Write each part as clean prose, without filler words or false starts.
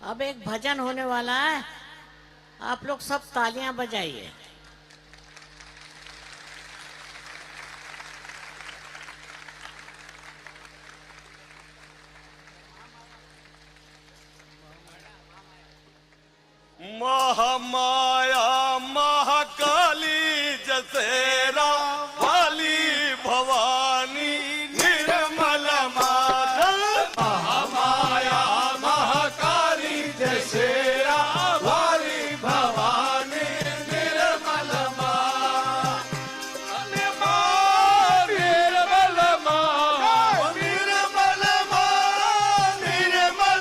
अब एक भजन होने वाला है, आप लोग सब तालियां बजाइए। महामाया महाकाली जसेरा वाली भवानी निर्मल माता। महामाया महाकाली जसेरा वाली भवानी निर्मल माता। निर्मल माता, निर्मल माता, निर्मल माता,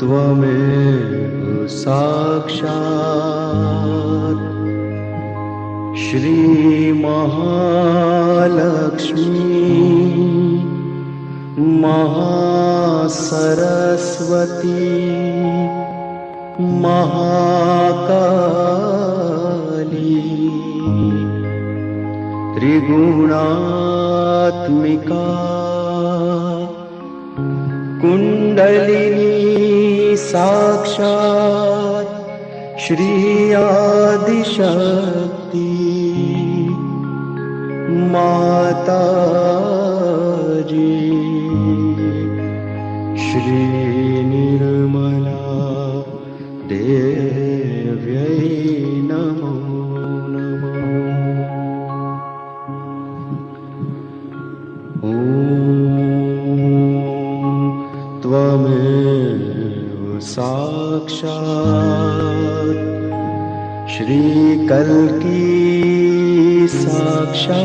त्वमेव साक्षात् श्री महालक्ष्मी महासरस्वती महाकाली त्रिगुणात्मिका कुंडलिनी साक्षात् श्री आदिशक्ति माताजी श्री निर्मला देव्यै साक्षात् श्री कल्की साक्षात्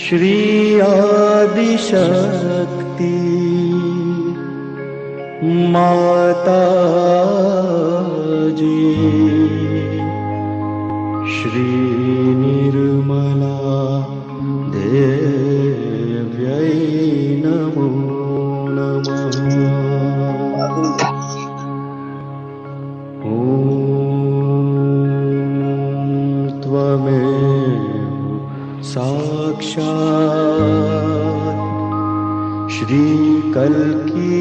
श्री आदिशक्ति माता जी श्री निर्मला देव्यै नमो नमः। ॐ त्वमेव साक्षात् श्री कल्की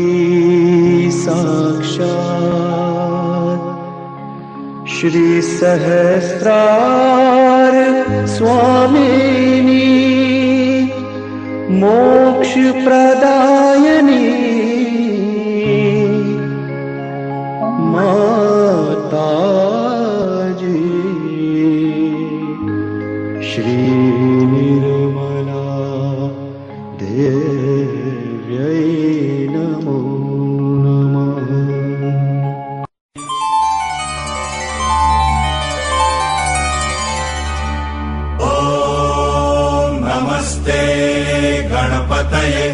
साक्षात् श्री सहस्रार स्वामिनी मोक्ष प्रदायिनी माता जी श्री निर्मला देव्यै नमो नमः। नमस्ते गणपतये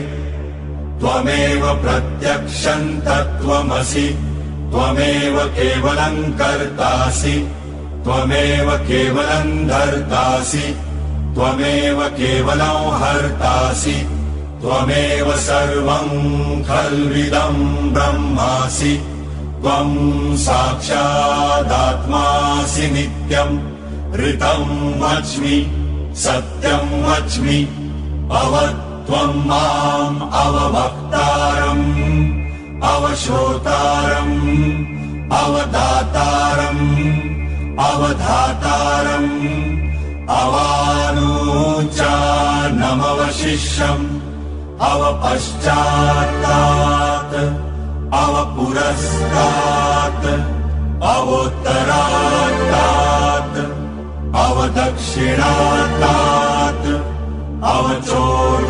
त्वमेव प्रत्यक्षं तत्त्वमसि त्वमेव केवलं कर्तासि त्वमेव केवलं धर्तासि त्वमेव केवलं हर्तासि त्वमेव सर्वं खल्विदं ब्रह्मासि त्वं साक्षादात्मासि नित्यं ऋतं वच्मि सत्यं वच्मि अवत्वं माम् अववक्तारम् अवश्रोतारम् अवदातारम् अवधातारम् अवानूचानमवशिष्यम् अवपश्चात्तात् अवपुरस्तात् अवोत्तरात्तात् अवदक्षिणात्तात् अवचोर्वात्तात्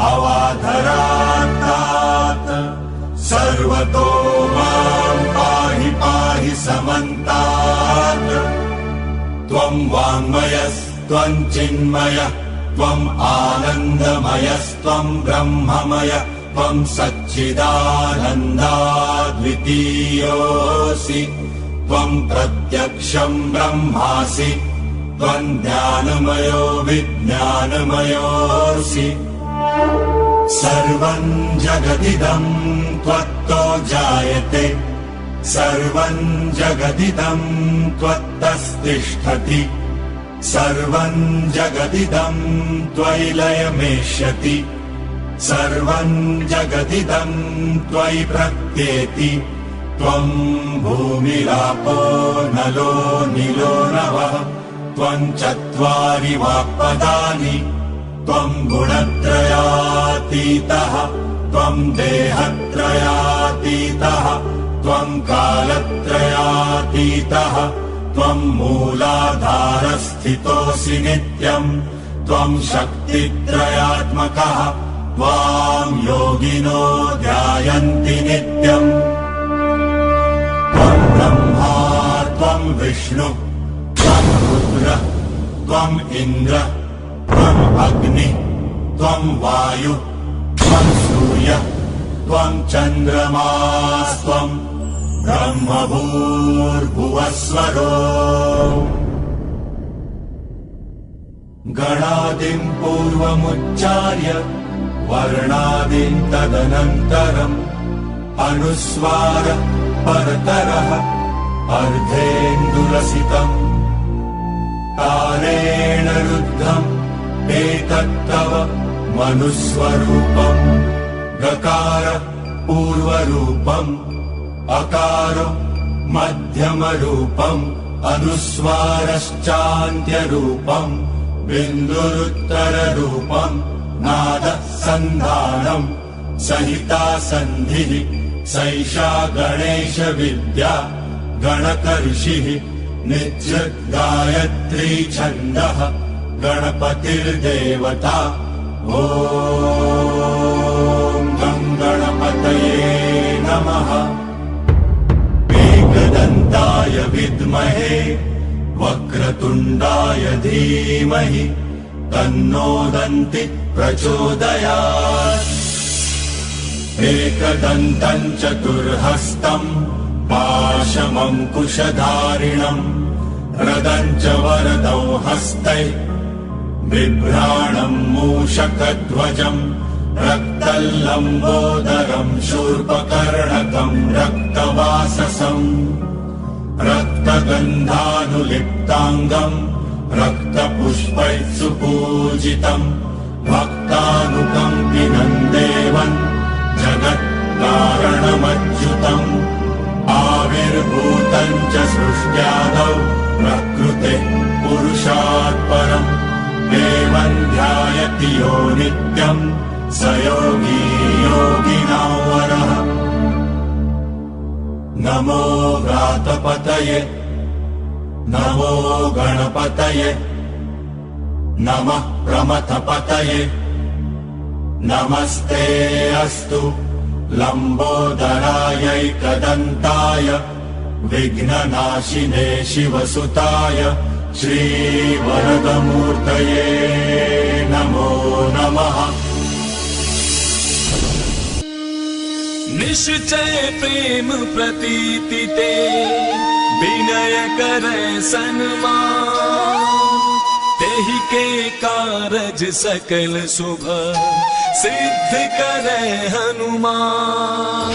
अवाधरात्तात् सर्वतो मां पाहि पाहि समन्तात् त्वं वाङ्मयस्त्वं चिन्मयः त्वम् आनन्दमयस्त्वं ब्रह्ममय त्वं सच्चिदानन्दाद्वितीयोऽसि त्वं प्रत्यक्षं ब्रह्मासि त्वं ज्ञानमयो विज्ञानमयोऽसि सर्वं जगदिदं त्वत्तो जायते सर्वं जगदिदं त्वत्तस्तिष्ठति सर्वं जगदिदं त्वयि लयमेष्यति सर्वं जगदिदं त्वयि प्रत्येति त्वं भूमिरापो नलो नीलो नभः त्वं चत्वारि वाक्पदानि त्वं गुणत्रयातीतः त्वं देहत्रयातीतः त्वं कालत्रयातीतः त्वं मूलाधारस्थितोऽसि नित्यम् त्वं शक्तित्रयात्मकः त्वां योगिनो ध्यायन्ति नित्यम् त्वं ब्रह्मा त्वं विष्णु त्वं रुद्र त्वं इन्द्र त्वं अग्नि त्वं वायु त्वं सूर्य त्वं चन्द्रमास्त्वं ब्रह्मभूर्भुवस्वरो गणादिं पूर्वमुच्चार्य वर्णादिं तदनन्तरम् अनुस्वार परतरः अर्धेन्दुरसितम् तारेण रुद्धम् एतत्तव मनुस्वरूपम् गकार पूर्वरूपम् अकारो मध्यमरूपम् अनुस्वारश्चान्त्यरूपम् बिन्दुरुत्तररूपम् नादसन्धानम् सहिता सन्धिः सैषा गणेश विद्या गणकर्षिः नित्यत् गायत्री छन्दः गणपतिर्देवता ॐ गं नमः। एकदन्ताय विद्महे वक्रतुण्डाय धीमहि तन्नो दन्ति प्रचोदयात्। एकदन्तं चतुर्हस्तम् पाशमङ्कुशधारिणम् रदं च वरदौ हस्तै बिभ्राणं मूषकध्वजम् रक्तल्लम्बोदरं शूर्पकर्णकं रक्तवाससम् रक्तगन्धानुलिप्ताङ्गम् रक्तपुष्पैः सुपूजितम् भक्तानुकम्पिनं देवं जगत्कारणमच्युतम् आविर्भूतं च सृष्ट्यादौ प्रकृतेः पुरुषात् परम् देवं ध्यायति यो नित्यम् स योगी योगिनां वरः। नमो व्रातपतये नमो गणपतये नमः प्रमथपतये नमस्ते अस्तु लम्बोदरायैकदन्ताय विघ्ननाशिने शिवसुताय श्रीवरदमूर्तये नमो नमः। निश्चय प्रेम प्रतीति ते विनय करे सन्मान तेहि के कारज सकल शुभ सिद्ध करे हनुमान।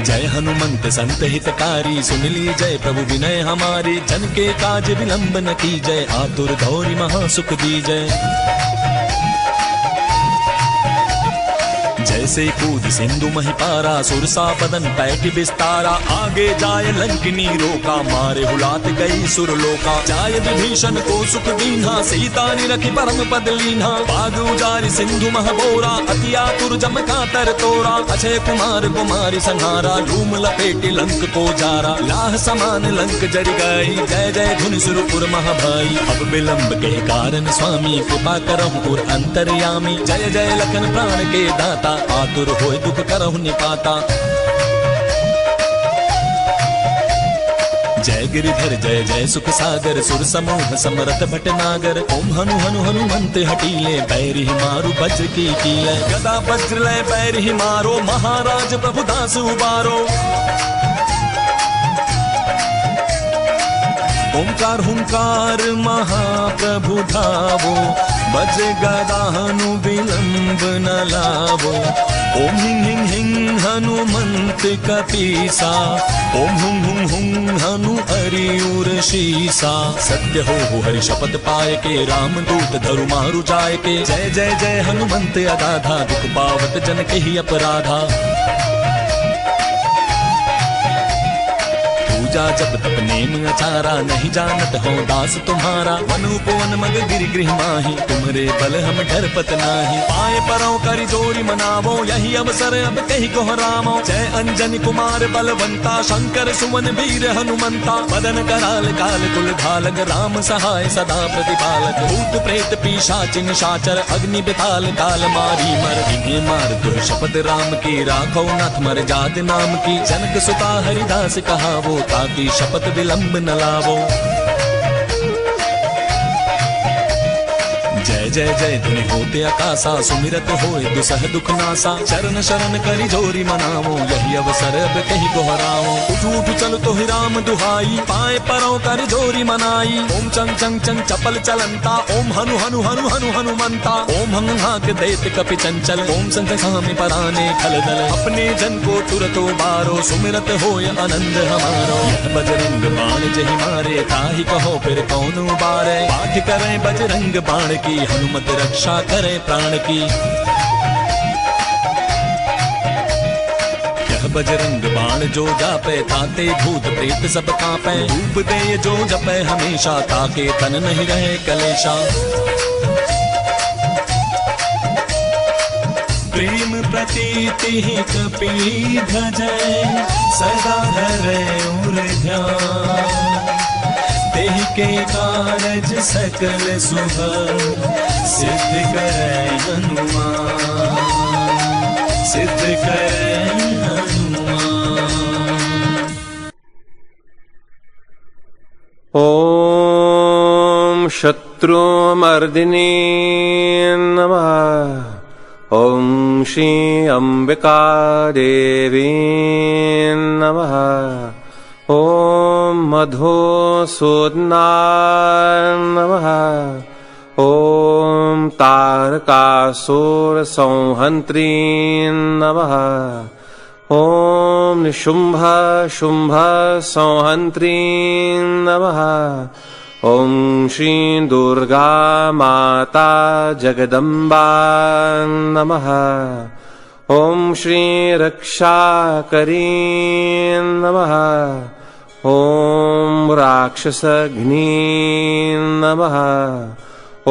जय हनुमंत संत हितकारी सुन ली जय प्रभु विनय हमारे जन के काज विलंब न की जय आतुर गौरी महासुख दी जय। जैसे कूद सिंधु महिपारा सुरसा बदन पैठ बिस्तारा आगे जाय लंकिनी रोका मारे हुलात गई सुरलोका। जाय विभीषण को सुख दीन्हा सीता निरखि परम पद लीन्हा बाग उजारि सिंधु महबोरा अति आतुर जम का तर तोरा। अक्षय कुमार कुमारी संहारा लूम लपेटी लंक को जारा लाह समान लंक जरि गई जय जय धुनि सुरपुर महाभाई। अब विलंब के कारण स्वामी कृपा करहु और अंतर्यामी जय जय लखन प्राण के दाता आतुर होय दुख करहु निपाता। जय गिरिधर जय जय सुख सागर सुर समूह समरथ भटनागर ओम हनु हनु हनुमंत हटीले बैरि मारु वज्र की कीले गदा वज्र लय बैरि मारो महाराज प्रभु दास उबारो। ओंकार हुंकार महाप्रभु धावो बज गदानु विलंब न लावो। ओम हिं हिं हिं हनुमंत कपीसा ओम हुं हुं हुं हनु अरियुर शीसा। सत्य हो हरि शपथ पाए के राम दूत धरु मारु जाय के जय जय जय हनुमंत अगाधा दुख पावत जन के ही अपराधा। पूजा जब तप नेम अचारा नहीं जानत हो दास तुम्हारा। वन उपवन मग गिरि गृह माही तुमरे बल हम डरपत नाही। पाए परों करि जोरी मनावो यही अवसर अब कहीं को हरामो। जय अंजनी कुमार बलवंता शंकर सुमन वीर हनुमंता। बदन कराल काल कुल धालक राम सहाय सदा प्रतिपालक। भूत प्रेत पिशाच निशाचर अग्नि बिताल काल मारी मर। इन्हें मार दो शपथ राम की राखो नाथ मर जात नाम की। जनक सुता हरिदास कहावो ताकि शपथ विलंब न लावो। जय जय जय धुनि होते आकाशा सुमिरत होए दुसह दुख नासा। चरण शरण करि जोरी मनावो यही अवसर अब कहीं को हराओ। उठ उठ चल तो ही राम दुहाई पाए परों करि जोरी मनाई। ओम चंग चंग चंग चपल चलंता ओम हनु हनु हनु हनु हनुमंता। ओम हंग हाक देत कपि चंचल ओम संग सामि पराने खल दल। अपने जन को तुरतो बारो सुमिरत होय आनंद हमारो। बजरंग बाण जहि मारे ताहि कहो फिर कौन उबारे। पाठ करें बजरंग बाण की हनुमत रक्षा करे प्राण की। यह बजरंग बाण जो जापे ताते भूत प्रेत सब कांपे। धूप दे जो जपे हमेशा ताके तन नहीं रहे कलेशा। प्रेम प्रतीति ही कपि भजै सदा धरे उर ध्यान। तेहि के कारज सकल शुभ सिद्ध करे हनुमान, सिद्ध करे हनुमान। ॐ शत्रुमर्दिनी नमः। ॐ श्री अम्बिका देवी नमः। ॐ मधुसूदनाय नमः। ॐ तारकासुरसंहन्त्री नमः। ॐ निशुम्भ शुम्भ संहन्त्री नमः। ॐ श्री दुर्गा माता जगदम्बा नमः। ॐ श्री रक्षाकरी नमः। ॐ राक्षसघ्नी नमः।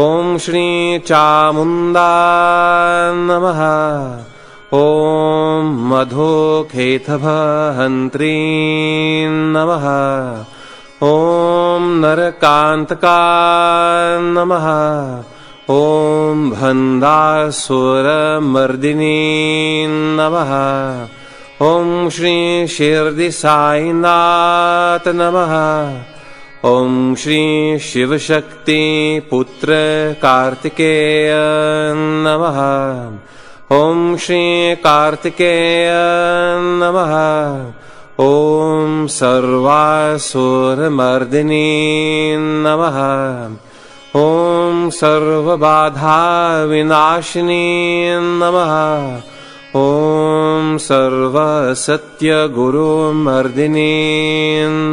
ॐ श्री चामुण्डा नमः। ॐ मधुकेतभहन्त्री नमः। ॐ नरकान्तका नमः। ॐ भन्दासुरमर्दिनी नमः। ॐ श्री शिरडि साईनाथ नमः। ॐ श्री शिवशक्ति पुत्र कार्तिकेय नमः। ॐ श्री कार्तिकेय नमः। ॐ सर्वासुरमर्दिनी नमः। ॐ सर्वबाधाविनाशिनी नमः। ॐ सर्वसत्यगुरुमर्दिनी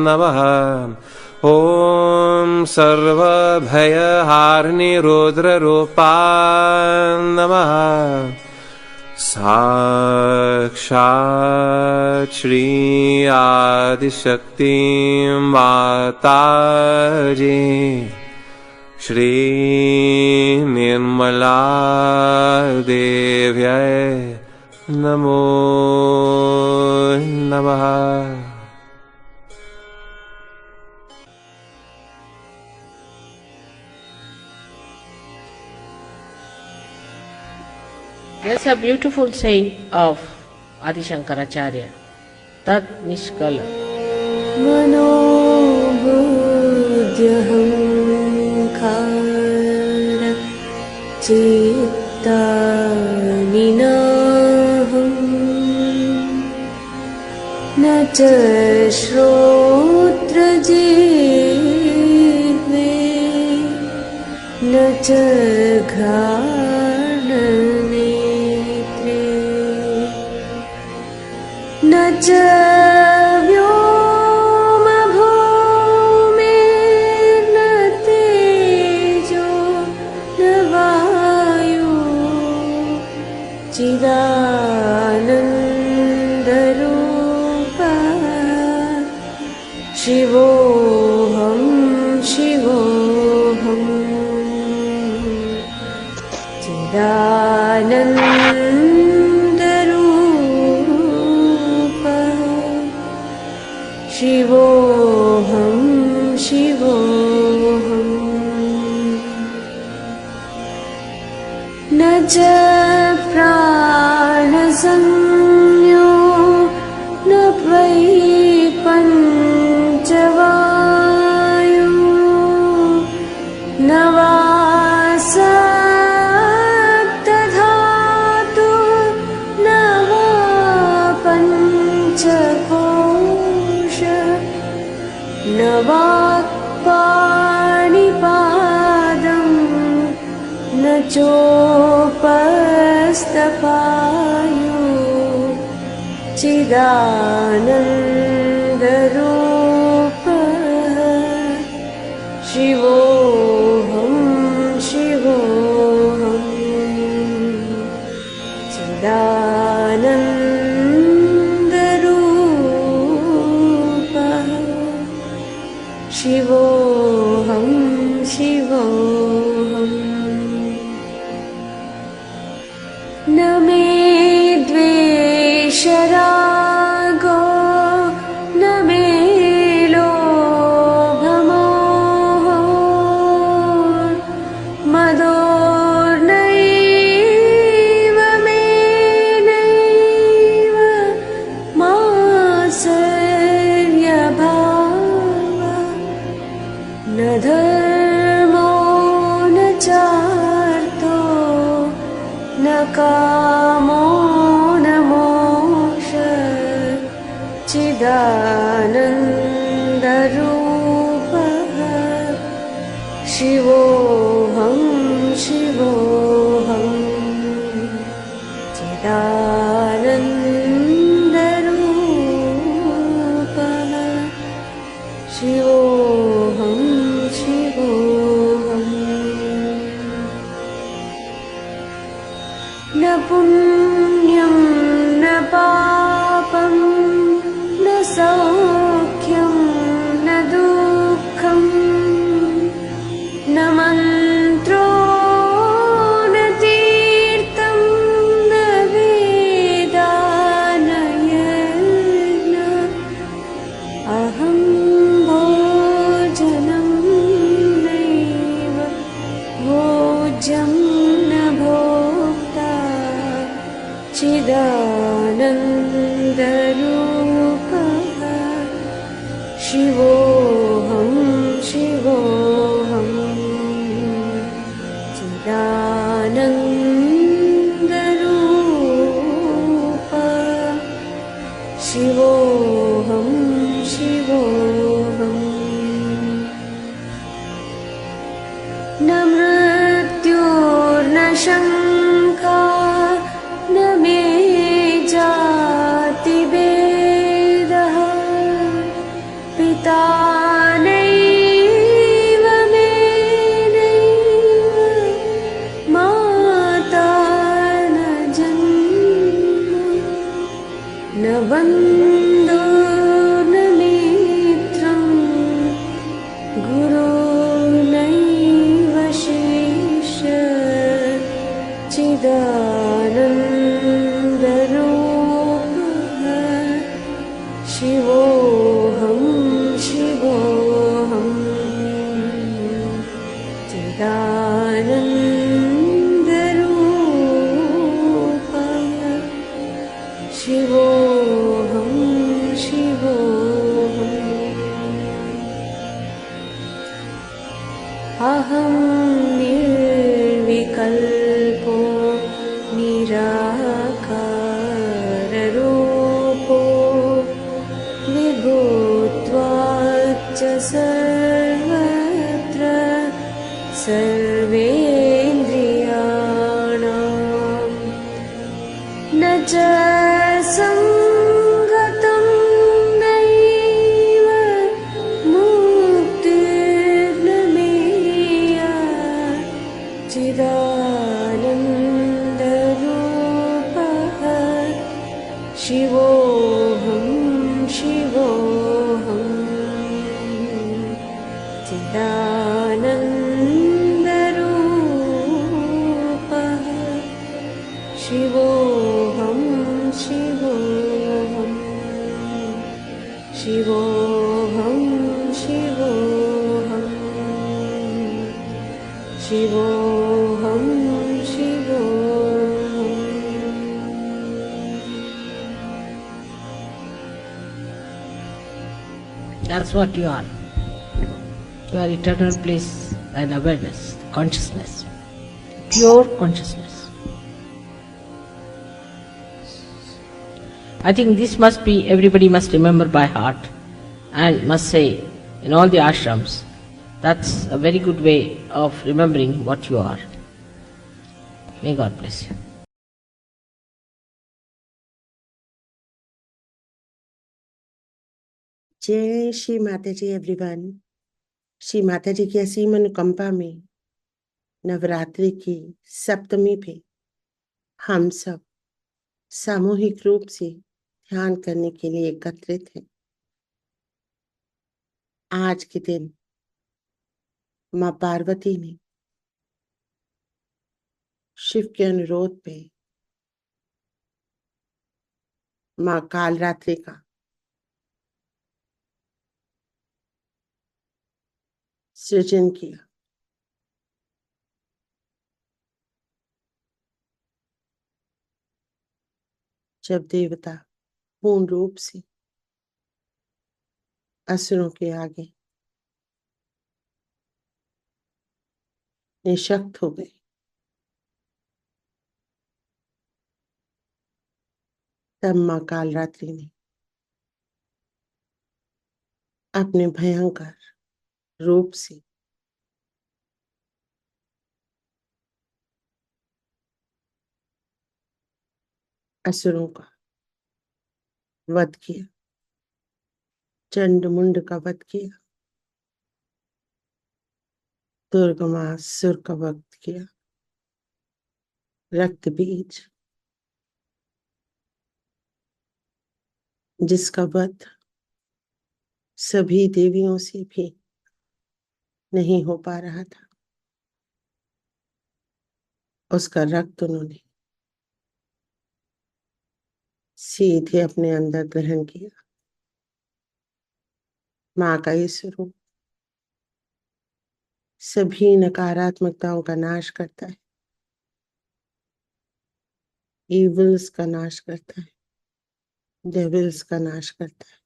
नमः। ॐ सर्वभयहारिणी रुद्ररूपा नमः। साक्षात् श्री आदिशक्ति माताजी श्री निर्मला देव्यै नमो नमः। There's a beautiful saying of Adi Shankaracharya, Tad Nishkala. मनोबुद्ध्यहंकार चित्तानि नाहं न च श्रोत्रजिह्वे न च घ्राणनेत्रे न च व्योमभूमिर्न तेजो न वायु चिदानन्दरूपा शिवोऽहं शिवोऽहम् चिदानन्दरूपा शिवोऽहं शिवोऽहम् न च प्राणसंज्ञो न वै पञ्चवायु न वा सप्तधातु न वा पञ्चकोश न वाक्पाणिपादम् न चोपस्थपायु चिदानन्दरूपः शिवोऽहं शिवोऽहम् चिदानन्दरूपः शिवोऽहं शिवोऽहम् न मे द्वेषरागो न मे लोभमोह विचारतो न कामो न मोक्ष चिदानन्दरूपः शिवोऽहं शिवोऽहं चिदानन्दरूपः शिवोऽहं शिवोऽहम् न पुण्यं न पापं न सौख्यं न दुःखं न मन्त्रो न तीर्थं न वेदा न यज्ञ अहं भोजनं नैव भोज्यं न भोक्ता चिदानन्दरूपः शिवोऽहं शिवोऽहं चिदानन्दरूपः शिवोऽहं शिवोऽहम् न मृत्युर्न शङ्का न मे जातिभेदः पिता नैव मे नैव माता न जन्म न बन्धो न मित्रं गुरुर्नैव शिष्य चिदानन्दरूपः शिवोऽहं शिवोऽहं चिदानन्दरूपः शिवोऽहं शिवोऽहम् अहं निर्विकल्पो निराकाररूपो विभूत्वाच्च सर्वत्र सर्वेन्द्रियाणां न च सङ्गतं नैव मुक्तिर्न मेया चिदानन्दरूपः शिवोऽहं शिवोऽहं चिदानन्दरूपः शिवोऽहं शिवोऽहं शिवोऽहं शिवोऽहं शिवोऽहं शिवोऽहम् That's what you are. You are eternal bliss and awareness, consciousness, pure consciousness. I think this must be, everybody must remember by heart and must say in all the ashrams. That's a very good way of remembering what you are. May God bless you. जय श्री माता जी everyone. Shri Mata जी की असीम अनुकंपा में नवरात्रि की सप्तमी पे हम सब सामूहिक रूप से ध्यान करने के लिए एकत्रित हैं। आज के दिन माँ पार्वती ने शिव के अनुरोध पे माँ कालरात्रि का सृजन किया। जब देवता पूर्ण रूप से असुरों के आगे निशक्त हो गए। तब माँ कालरात्रि ने अपने भयंकर रूप से असुरों का वध किया, चंड मुंड का वध किया, दुर्गमासुर का वध किया, रक्त बीज जिसका वध सभी देवियों से भी नहीं हो पा रहा था, उसका रक्त उन्होंने सीधे अपने अंदर ग्रहण किया। माँ का ये स्वरूप सभी नकारात्मकताओं का नाश करता है, इविल्स का नाश करता है, डेविल्स का नाश करता है,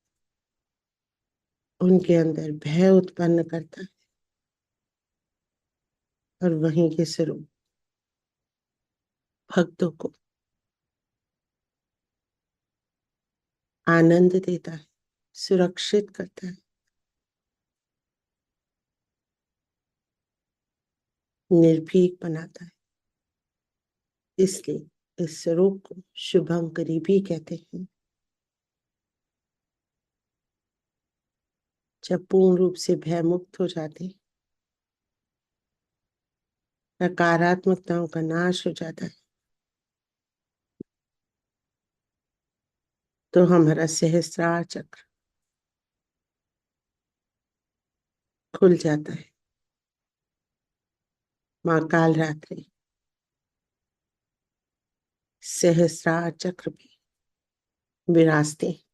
उनके अंदर भय उत्पन्न करता है। और वहीं के स्वरूप भक्तों को आनंद देता है, सुरक्षित करता है, निर्भीक बनाता है। इसलिए इस स्वरूप को शुभंकरी भी कहते हैं। जब पूर्ण रूप से भय मुक्त हो जाते हैं, नकारात्मकताओं का नाश हो जाता है, तो हमारा सहस्त्रार चक्र खुल जाता है। माँ कालरात्रि सहस्त्रार चक्र भी विराजते हैं।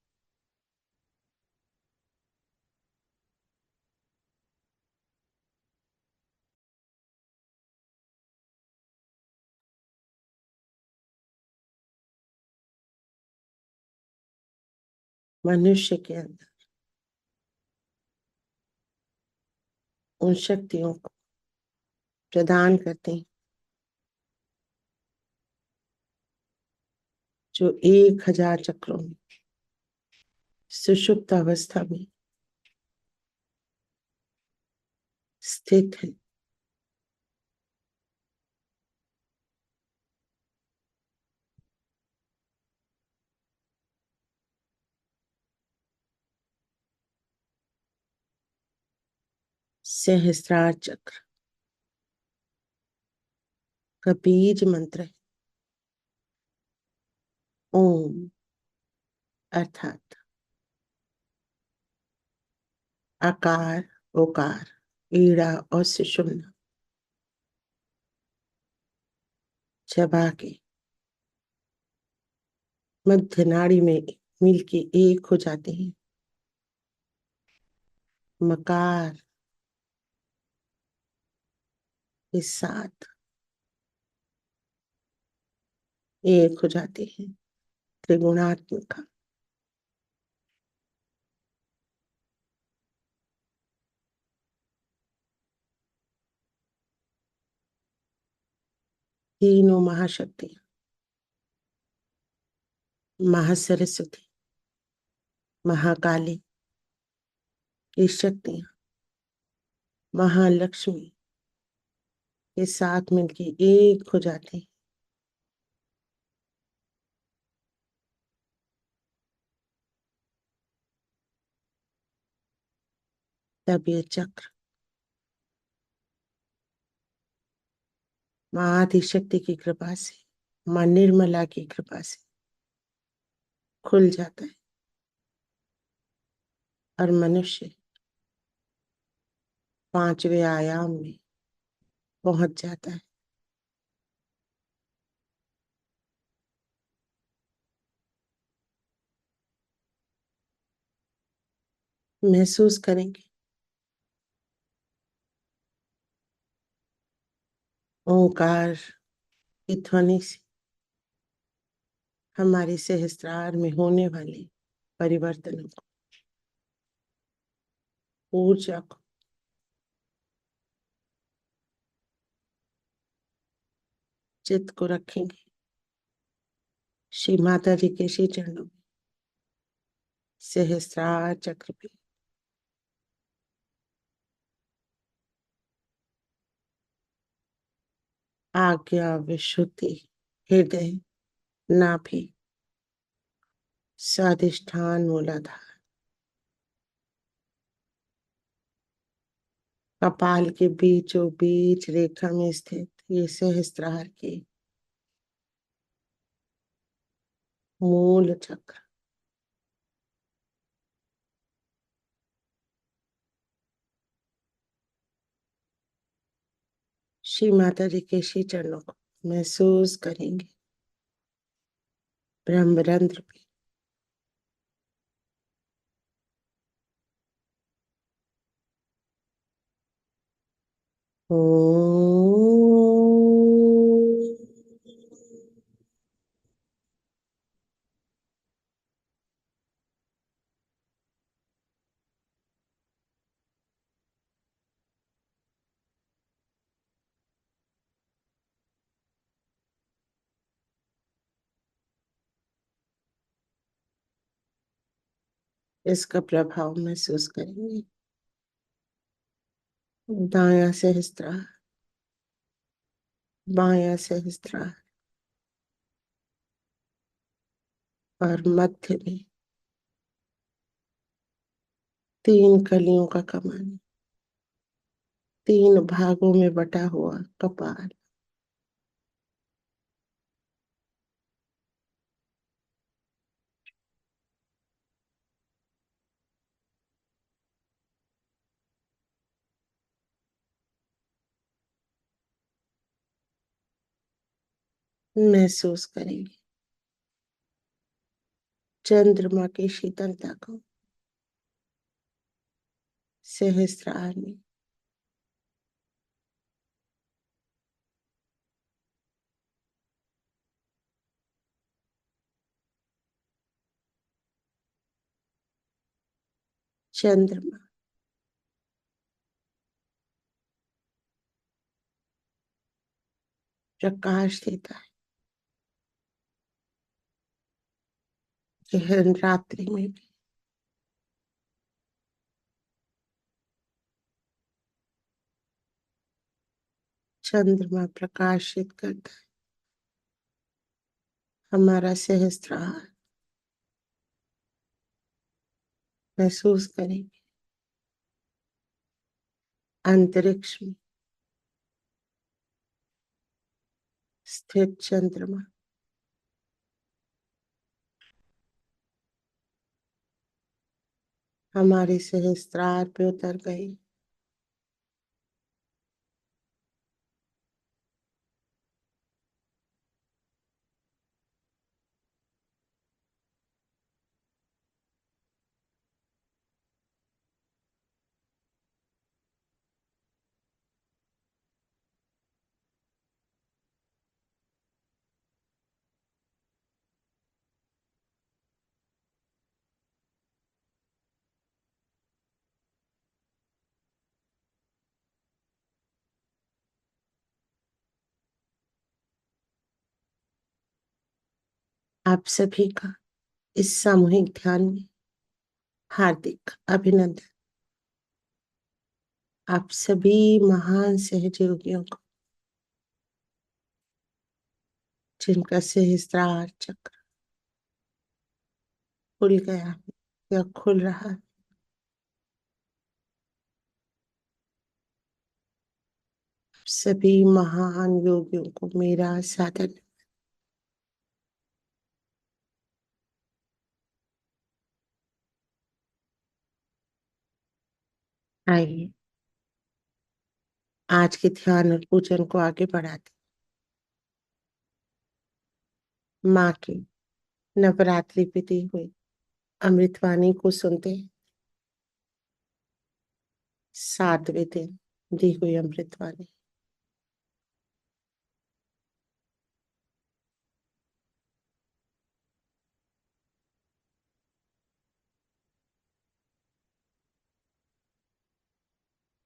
मनुष्य के अंदर उन शक्तियों को प्रदान करते हैं जो 1000 चक्रों में सुषुप्त अवस्था में स्थित है। सहस्त्रार चक्र का बीज मंत्र है ओम, अर्थात आकार, ओकार, ईड़ा और सुषुम्ना चबा के मध्य नाड़ी में मिलके एक हो जाते हैं। मकार के साथ एक हो जाते हैं। त्रिगुणात्मक तीनों महाशक्ति, महासरस्वती, महाकाली की शक्तियां महालक्ष्मी के साथ मिलके एक हो जाते हैं। तब ये चक्र माँ आदिशक्ति की कृपा से, माँ निर्मला की कृपा से खुल जाता है और मनुष्य 5वें आयाम में पहुंच जाता है। महसूस करेंगे ओंकार की ध्वनि से हमारे सहस्त्रार में होने वाले परिवर्तनों को, ऊर्जा को चित्त को रखेंगे श्री माता जी के श्री चरणों में, सहस्त्रार चक्र पे। आज्ञा विशुद्धि हृदय नाभि स्वादिष्ठान मूलाधार, कपाल के बीचों बीच रेखा में स्थित ये सहस्त्रार के मूल चक्र, श्री माता जी के श्री चरणों को महसूस करेंगे ब्रह्मरंध्र पे। इसका प्रभाव महसूस करेंगे। दाया सहस्त्रार, बाया सहस्त्रार और मध्य में 3 कलियों का कमान, 3 भागों में बटा हुआ कपाल, महसूस करेंगे चंद्रमा की शीतलता को सहस्त्रार में। चंद्रमा प्रकाश देता है, गहन रात्रि में भी चंद्रमा प्रकाशित करता है हमारा सहस्त्रार। महसूस करेंगे अंतरिक्ष में स्थित चंद्रमा हमारे सहस्त्रार पे उतर गए। आप सभी का इस सामूहिक ध्यान में हार्दिक अभिनंदन। आप सभी महान सहयोगियों को जिनका सहस्त्रार चक्र खुल गया है या खुल रहा है, सभी महान योगियों को मेरा सादर। आइए आज के ध्यान और पूजन को आगे बढ़ाते माँ की नवरात्रि पे दी हुई अमृतवाणी को सुनते हैं। 7वें दिन दी हुई अमृतवाणी।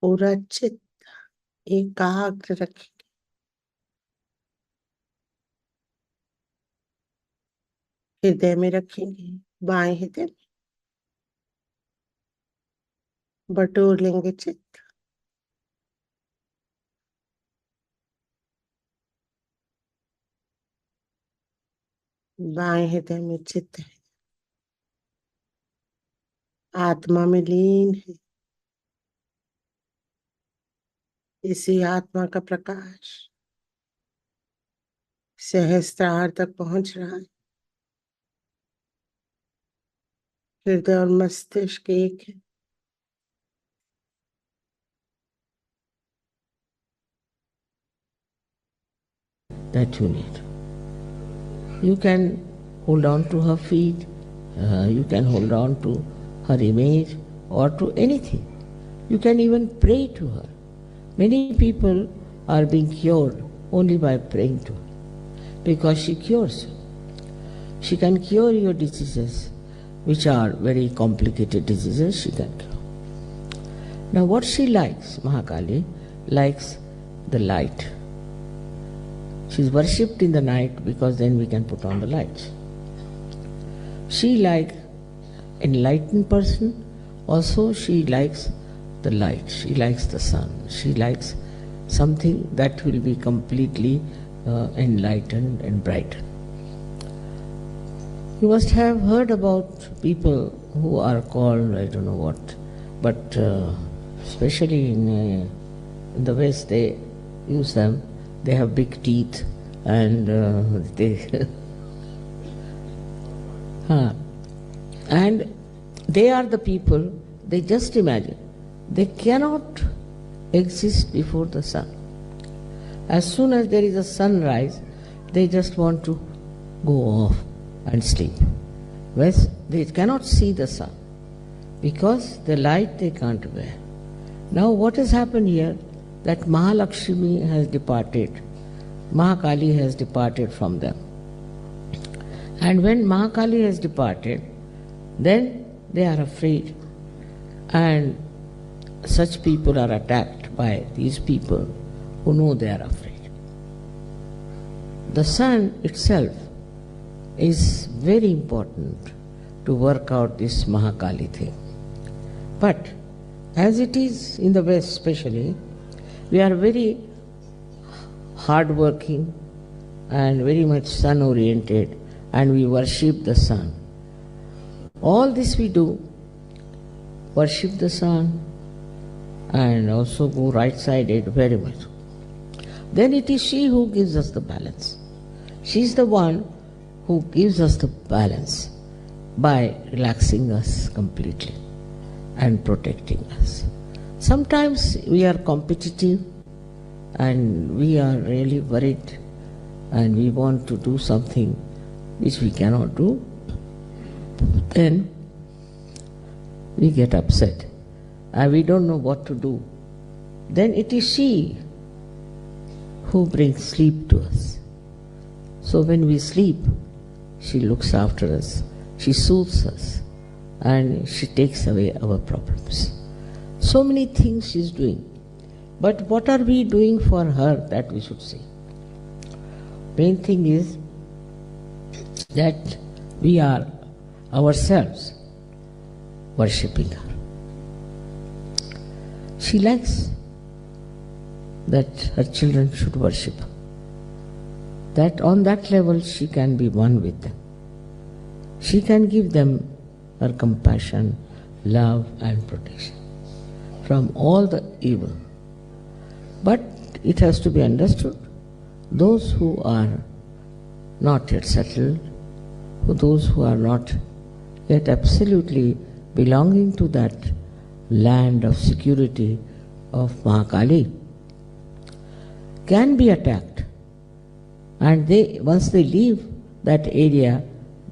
पूरा चित्त एकाग्र रखें, हृदय में रखेंगे, बाएं हृदय में बटोर लेंगे चित्त। बाएं हृदय में चित्त है, आत्मा में लीन है। इसी आत्मा का प्रकाश सहस्त्रार तक पहुंच रहा है। हृदय और मस्तिष्क एक है। That you need. You can hold on to her feet, you can hold on to her image or to anything. You can even pray to her. Many people are being cured only by praying to her because she cures you. She can cure your diseases, which are very complicated diseases, she can cure. Now what she likes, Mahakali, likes the light. She is worshipped in the night because then we can put on the lights. She likes enlightened person, also she likes the light, she likes the sun, she likes something that will be completely enlightened and brightened. You must have heard about people who are called, I don't know what, but especially in the West they use them. They have big teeth and and they are the people, they just imagine, they cannot exist before the sun. As soon as there is a sunrise, they just want to go off and sleep. Whereas they cannot see the sun because the light they can't bear. Now what has happened here? That Mahalakshmi has departed, Mahakali has departed from them. And when Mahakali has departed, then they are afraid. And such people are attacked by these people who know they are afraid. The sun itself is very important to work out this Mahakali thing. But as it is in the West especially, we are very hard-working and very much sun-oriented, and we worship the sun. All this we do, worship the sun and also go right-sided very much. Then it is she who gives us the balance. She is the one who gives us the balance by relaxing us completely and protecting us. Sometimes we are competitive and we are really worried and we want to do something which we cannot do. Then we get upset and we don't know what to do. Then it is she who brings sleep to us. So when we sleep, she looks after us, she soothes us and she takes away our problems. So many things she is doing. But what are we doing for her, that we should see? Main thing is that we are ourselves worshipping her. She likes that her children should worship her. That on that level she can be one with them. She can give them her compassion, love and protection from all the evil. But it has to be understood, those who are not yet settled, those who are not yet absolutely belonging to that land of security of Mahakali, can be attacked. And they, once they leave that area,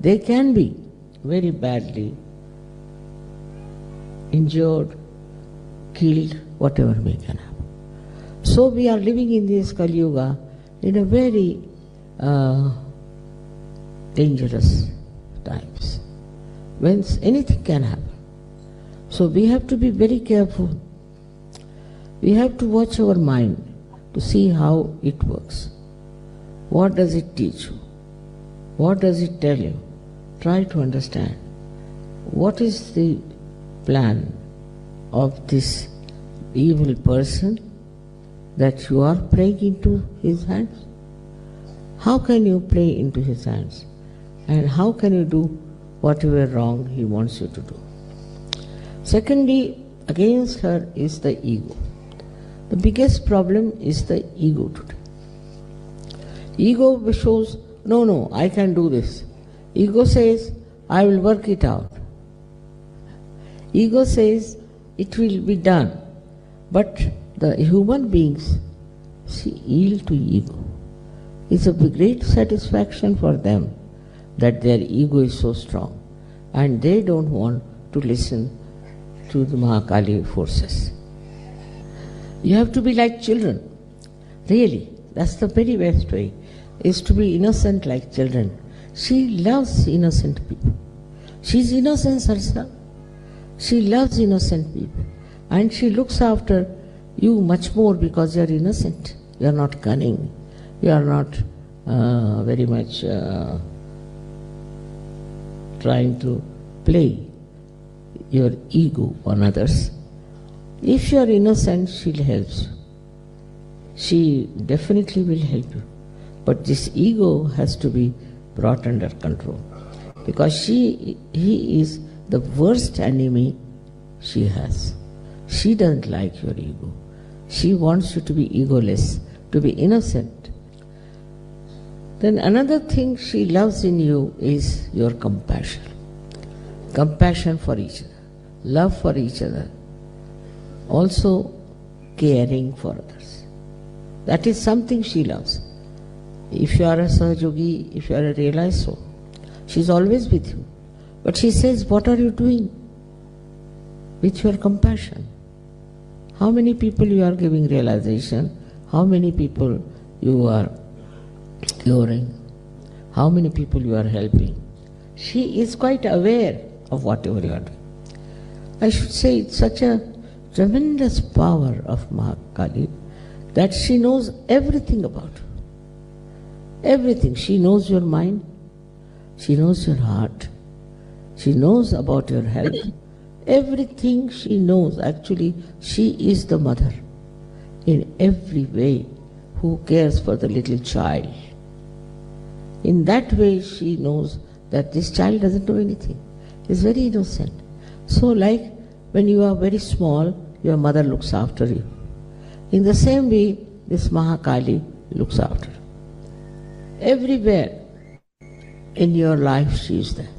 they can be very badly injured, killed, whatever may can happen. So we are living in this Kali Yuga in a very dangerous times, when anything can happen. So we have to be very careful. We have to watch our mind to see how it works. What does it teach you? What does it tell you? try to understand what is the plan of this evil person that you are playing into his hands. How can you play into his hands? And how can you do whatever wrong he wants you to do? Secondly, against her is the ego. The biggest problem is the ego today. Ego shows, no, I can do this. Ego says, I will work it out. Ego says, it will be done. But the human beings yield to ego. It's a great satisfaction for them that their ego is so strong, and they don't want to listen to the Mahakali forces. You have to be like children. Really, that's the very best way, is to be innocent like children. She loves innocent people. She's innocence herself. She loves innocent people. And she looks after you much more because you are innocent. You are not cunning. You are not very much trying to play your ego on others. If you are innocent, she'll help you. She definitely will help you. But this ego has to be brought under control, because he is the worst enemy she has. She doesn't like your ego. She wants you to be egoless, to be innocent. Then another thing she loves in you is your compassion. Compassion for each other, love for each other, also caring for others. That is something she loves. If you are a Sahajogi, if you are a realized soul, she is always with you. But she says, what are you doing with your compassion? How many people you are giving realization? How many people you are curing? How many people you are helping? She is quite aware of whatever you are doing. I should say it's such a tremendous power of Mahakali that she knows everything about you. Everything. She knows your mind. She knows your heart. She knows about your health. Everything she knows. Actually, she is the mother in every way who cares for the little child. In that way, she knows that this child doesn't know anything. He's very innocent. So like when you are very small, your mother looks after you. In the same way, this Mahakali looks after you. Everywhere in your life she is there.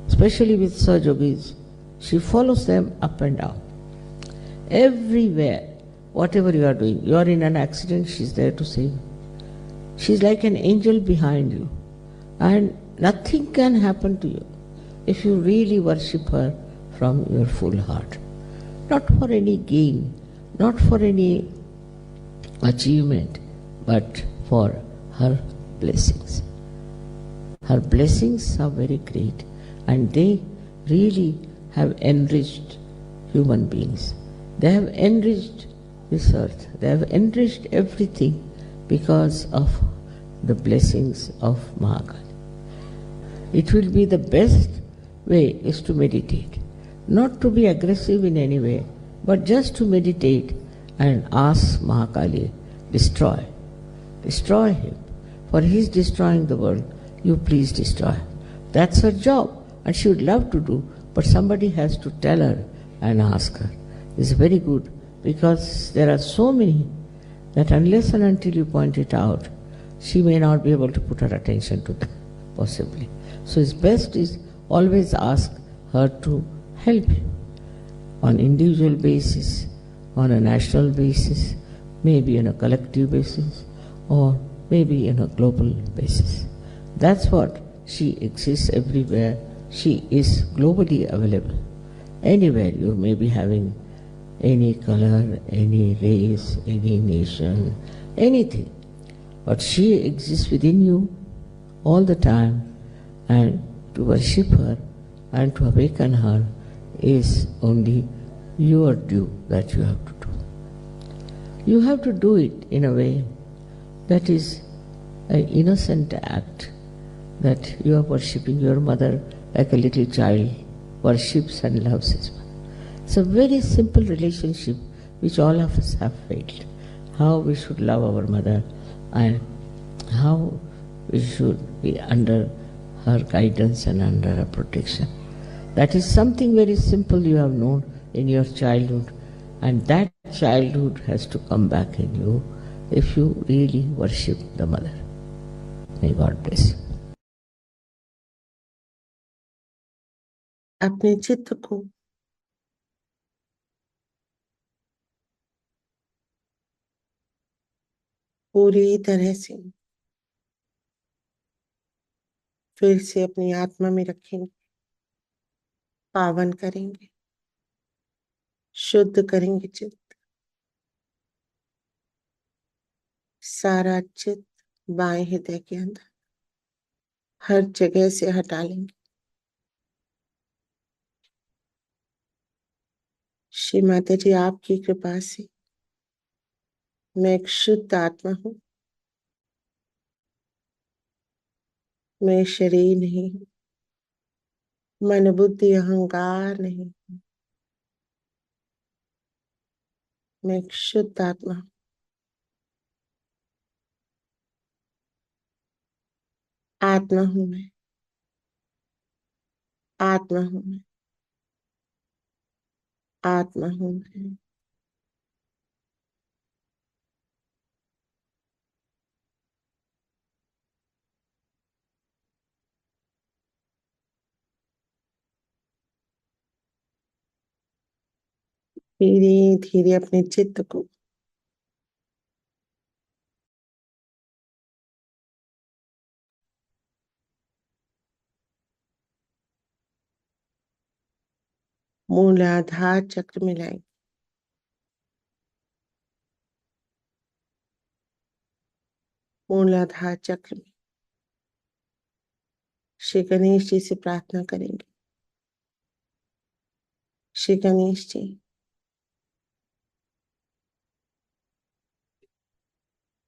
Especially with Sahajogis, she follows them up and down. Everywhere, whatever you are doing, you are in an accident, she is there to save you. She is like an angel behind you. And nothing can happen to you if you really worship her from your full heart. Not for any gain, not for any achievement, but for her blessings. Her blessings are very great, and they really have enriched human beings. They have enriched this earth. They have enriched everything because of the blessings of Mahakali. It will be the best way is to meditate. Not to be aggressive in any way, but just to meditate and ask Mahakali, destroy him. For he is destroying the world, you please destroy him. That's her job, and she would love to do, but somebody has to tell her and ask her. It's very good, because there are so many that unless and until you point it out, she may not be able to put her attention to that, possibly. So it's best is always ask her to help you on individual basis, on a national basis, maybe on a collective basis, or maybe on a global basis. That's what she exists everywhere. She is globally available. Anywhere you may be having any color, any race, any nation, anything. But she exists within you all the time, and to worship her and to awaken her is only your due that you have to do. You have to do it in a way that is an innocent act, that you are worshipping your mother like a little child worships and loves his mother. It's a very simple relationship which all of us have failed. How we should love our mother and how we should be under her guidance and under her protection. That is something very simple you have known in your childhood, and that childhood has to come back in you if you really worship the mother. May God bless you. अपने चित्त को पूरी तरह से फिर से अपनी आत्मा में रखेंगे, पावन करेंगे, शुद्ध करेंगे चित्त। सारा चित्त बाएं हृदय के अंदर हर जगह से हटा लेंगे। श्री माता जी, आपकी कृपा से मैं एक शुद्ध आत्मा हूं, मैं शरीर नहीं हूं, मन बुद्धि अहंकार नहीं हूं, मैं एक शुद्ध आत्मा हूं। आत्मा हूं मैं, आत्मा हूं मैं, आत्मा हूं मैं। धीरे धीरे अपने चित्त को मूलाधार चक्र में लाएंगे। मूलाधार चक्र में श्री गणेश जी से प्रार्थना करेंगे। श्री गणेश जी,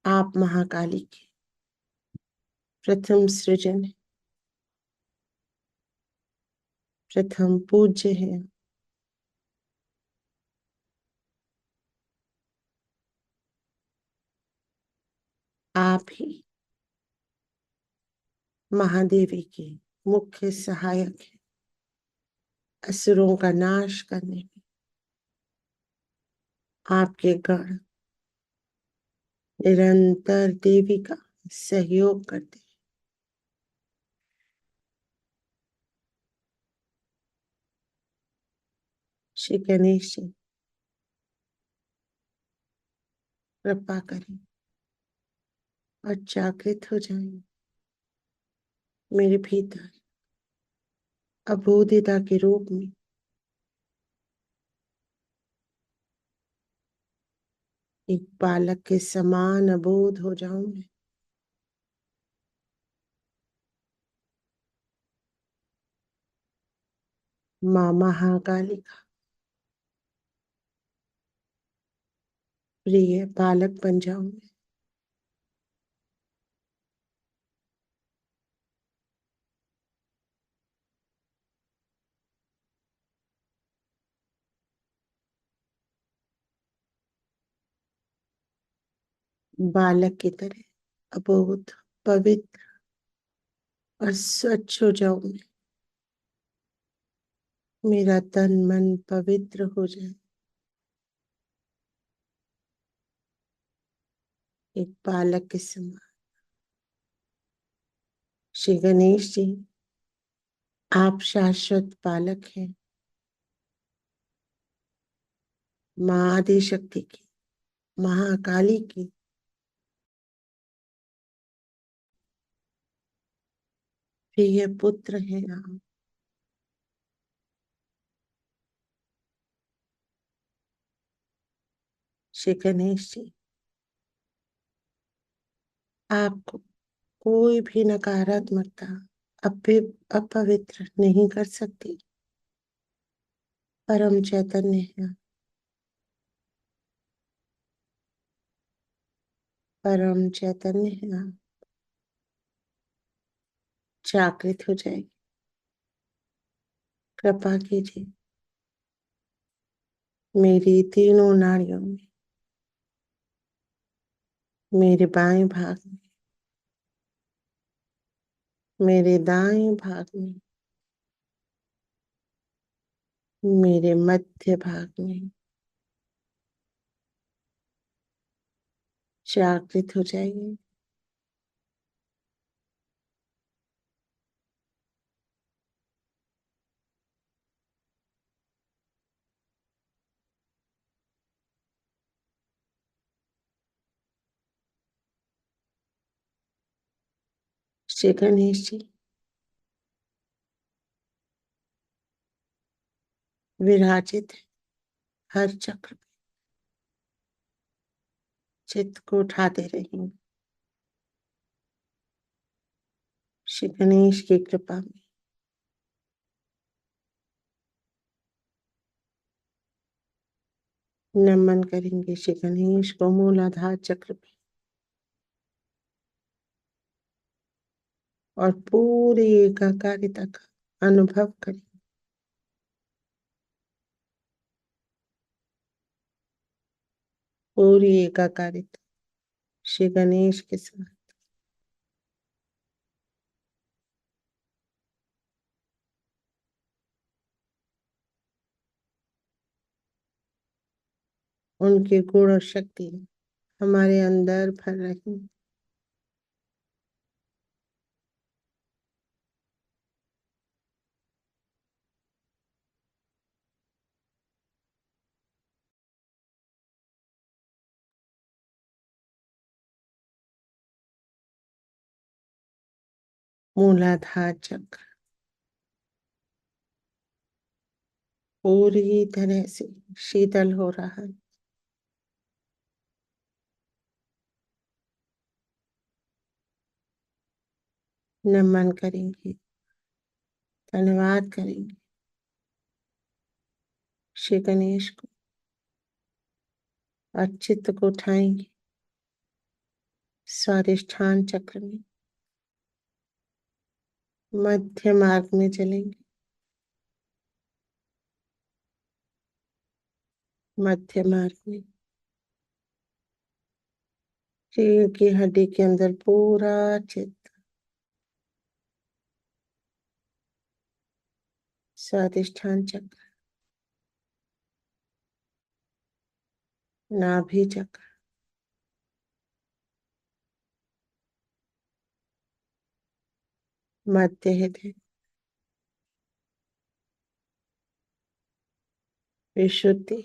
आप महाकाली के प्रथम सृजन है, प्रथम पूज्य है। आप ही महादेवी के मुख्य सहायक है असुरों का नाश करने में। आपके गण निरंतर देवी का सहयोग करते हैं। श्री गणेश जी, कृपा करें और जागृत हो जाएं मेरे भीतर अबोधिता के रूप में। एक बालक के समान अबोध हो जाऊं मैं। माँ महाकाली का प्रिय बालक बन जाऊं मैं। बालक की तरह अबोध, पवित्र और स्वच्छ हो जाऊं मैं। मेरा तन मन पवित्र हो जाए। एक बालक के समान। श्री गणेश जी, आप शाश्वत बालक हैं। माँ आदि शक्ति की, महाकाली की प्रिय पुत्र हैं आप। श्री गणेश जी, आपको कोई भी नकारात्मकता अपवित्र नहीं कर सकती। परम चैतन्य है, परम चैतन्य है आप। जागृत हो जाएगी। कृपा कीजिए मेरी तीनों नाड़ियों में, मेरे बाएं भाग में, मेरे दाएं भाग में, मेरे मध्य भाग में जागृत हो जाएगी। श्री गणेश जी विराजित है हर चक्र में, चित्त को उठाते रहेंगे। श्री गणेश की कृपा में नमन करेंगे श्री गणेश को मूलाधार चक्र पे, और पूरी एकाकारिता का अनुभव करें। पूरी एकाकारिता श्री गणेश के साथ। उनके गुण और शक्ति हमारे अंदर भर रही। मूलाधार चक्र पूरी तरह से शीतल हो रहा है। नमन करेंगे, धन्यवाद करेंगे श्री गणेश को, और चित्त को उठाएंगे स्वादिष्ठान चक्र में, मध्य मार्ग में चलेंगे। मध्य मार्ग में रीढ़ की हड्डी के अंदर पूरा चित्त स्वादिष्ठान चक्र, नाभि चक्र, मध्य हृदय, विशुद्धि,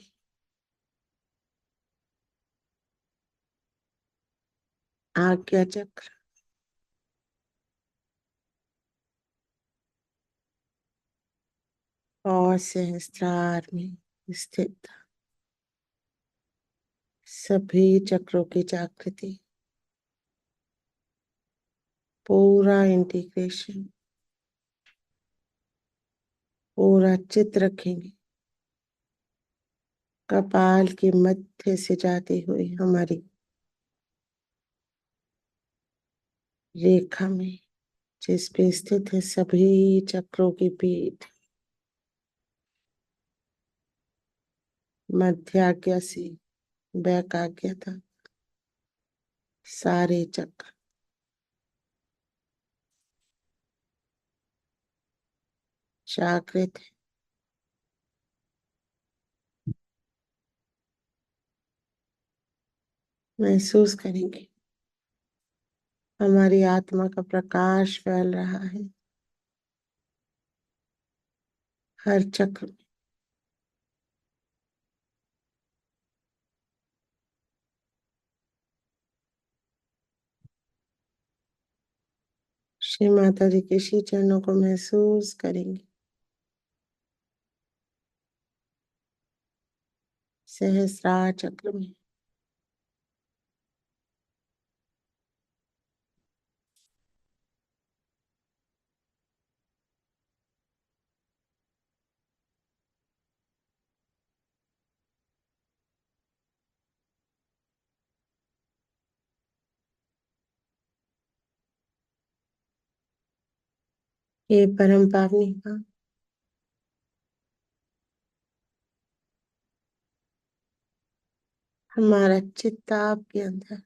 आज्ञा चक्र, और सहस्त्रार में स्थित सभी चक्रों की जागृति, पूरा इंटीग्रेशन, पूरा चित्त रखेंगे कपाल के मध्य से जाती हुई हमारी रेखा में, जिस पे स्थित है सभी चक्रों की पीठ, मध्य आज्ञा से बैक आज्ञा तक सारे चक्र जागृत है। महसूस करेंगे हमारी आत्मा का प्रकाश फैल रहा है हर चक्र में। श्री माता जी के श्री चरणों को महसूस करेंगे सहस्रार चक्र में। हे परम पावनी माँ, हमारा चित्त आपके अंदर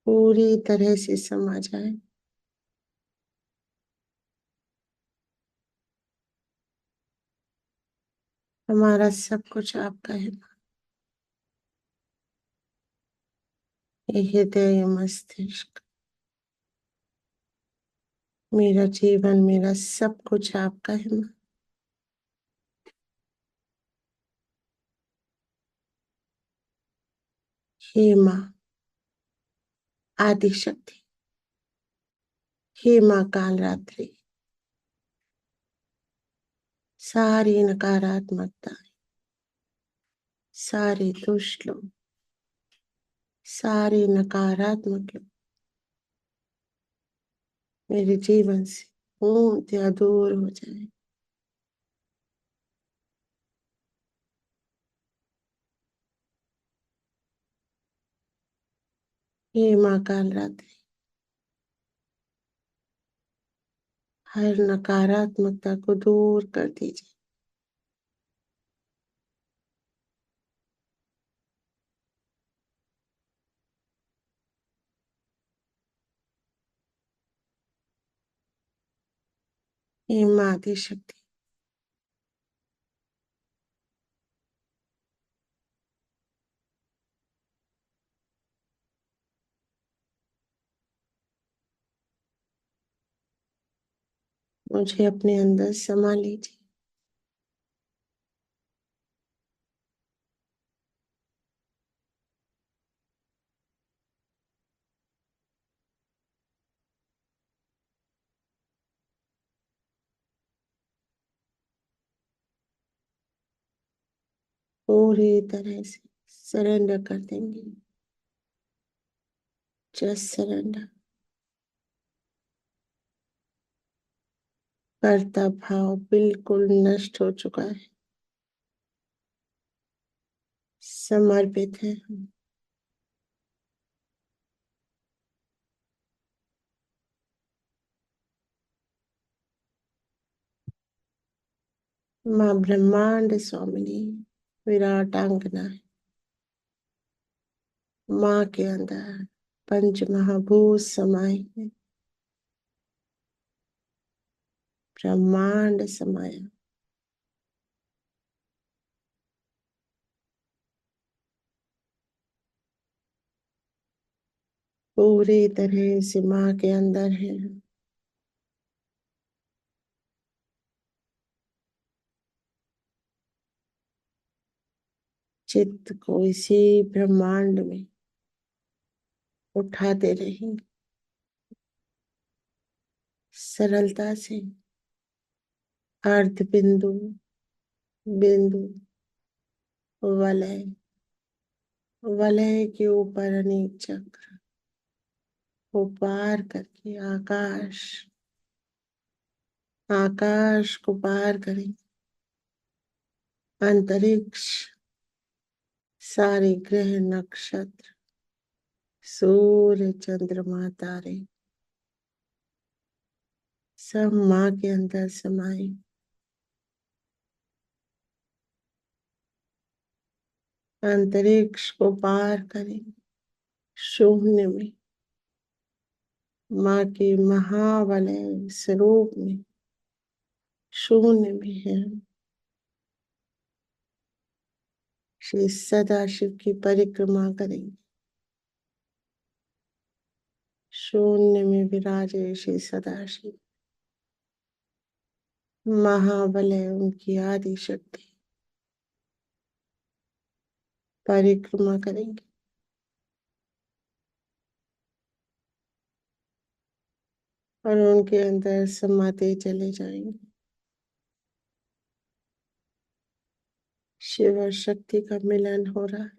पूरी तरह से समा जाए। हमारा सब कुछ आपका है माँ। ये हृदय, ये मस्तिष्क, मेरा जीवन, मेरा सब कुछ आपका है माँ। हे माँ आदि शक्ति, हे माँ काल रात्रि, सारी नकारात्मकता, सारे दुष्ट लोग, सारे नकारात्मक लोग मेरे जीवन से पूर्णतया दूर हो जाए। हे माँ काल रात्रि, हर नकारात्मकता को दूर कर दीजिए। हे माँ आदि शक्ति, मुझे अपने अंदर समा लीजिए। पूरी तरह से सरेंडर कर देंगे। Just surrender. कर्ता भाव बिल्कुल नष्ट हो चुका है। समर्पित है हम। माँ ब्रह्मांड स्वामिनी विराटांगना है। माँ के अंदर पंच महाभूत समाये हैं। ब्रह्मांड समाया। पूरी तरह से माँ के अंदर है। चित्त को इसी ब्रह्मांड में उठाते रहेंगे सरलता से। अर्ध बिंदु, बिंदु, वलय, वलय के ऊपर अनेक चक्र को पार करके आकाश, आकाश को पार करें। अंतरिक्ष, सारे ग्रह नक्षत्र, सूर्य चंद्रमा तारे सब माँ के अंदर समाये। अंतरिक्ष को पार करें। शून्य में माँ के महावलय स्वरूप में शून्य में है। श्री सदाशिव की परिक्रमा करेंगे। शून्य में विराजे श्री सदाशिव, महाबलय उनकी आदि शक्ति परिक्रमा करेंगे और उनके अंदर समाते चले जाएंगे। शिव और शक्ति का मिलन हो रहा है।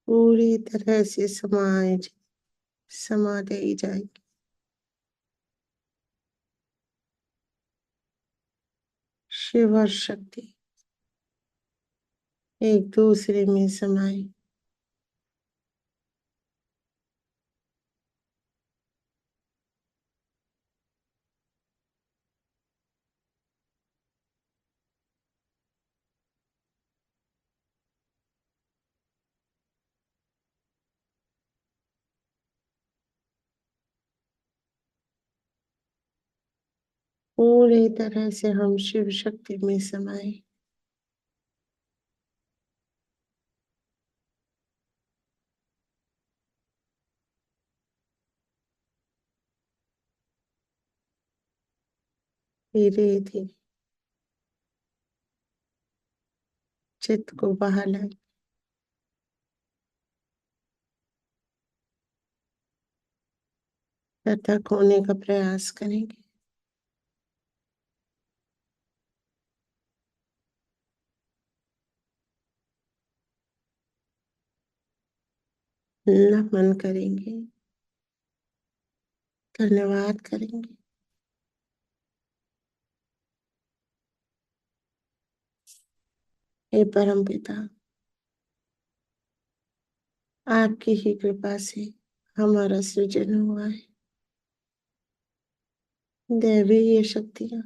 पूरी तरह से समा दी जाएगी। शिव और शक्ति एक दूसरे में समाए। पूरी तरह से हम शिव शक्ति में समाए। धीरे धीरे चित्त को बाहर लाए। पृथक होने का प्रयास करेंगे। नमन करेंगे, धन्यवाद करेंगे। हे परम पिता, आपकी ही कृपा से हमारा सृजन हुआ है। दैवी ये शक्तियां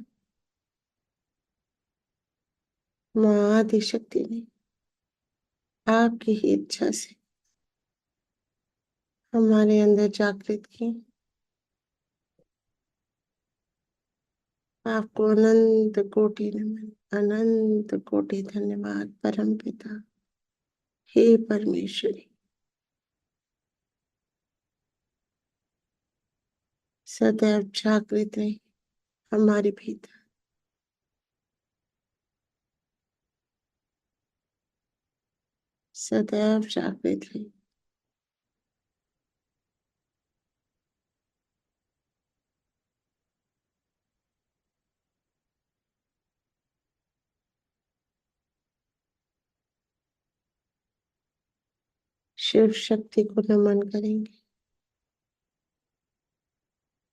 माँ आदि शक्ति ने आपकी ही इच्छा से हमारे अंदर जागृत की। आपको अनंत कोटि नमन, अनंत कोटि धन्यवाद परम पिता। हे परमेश्वरी, सदैव जागृत रहे हमारे भीतर। सदैव जागृत रहे। शिव शक्ति को नमन करेंगे,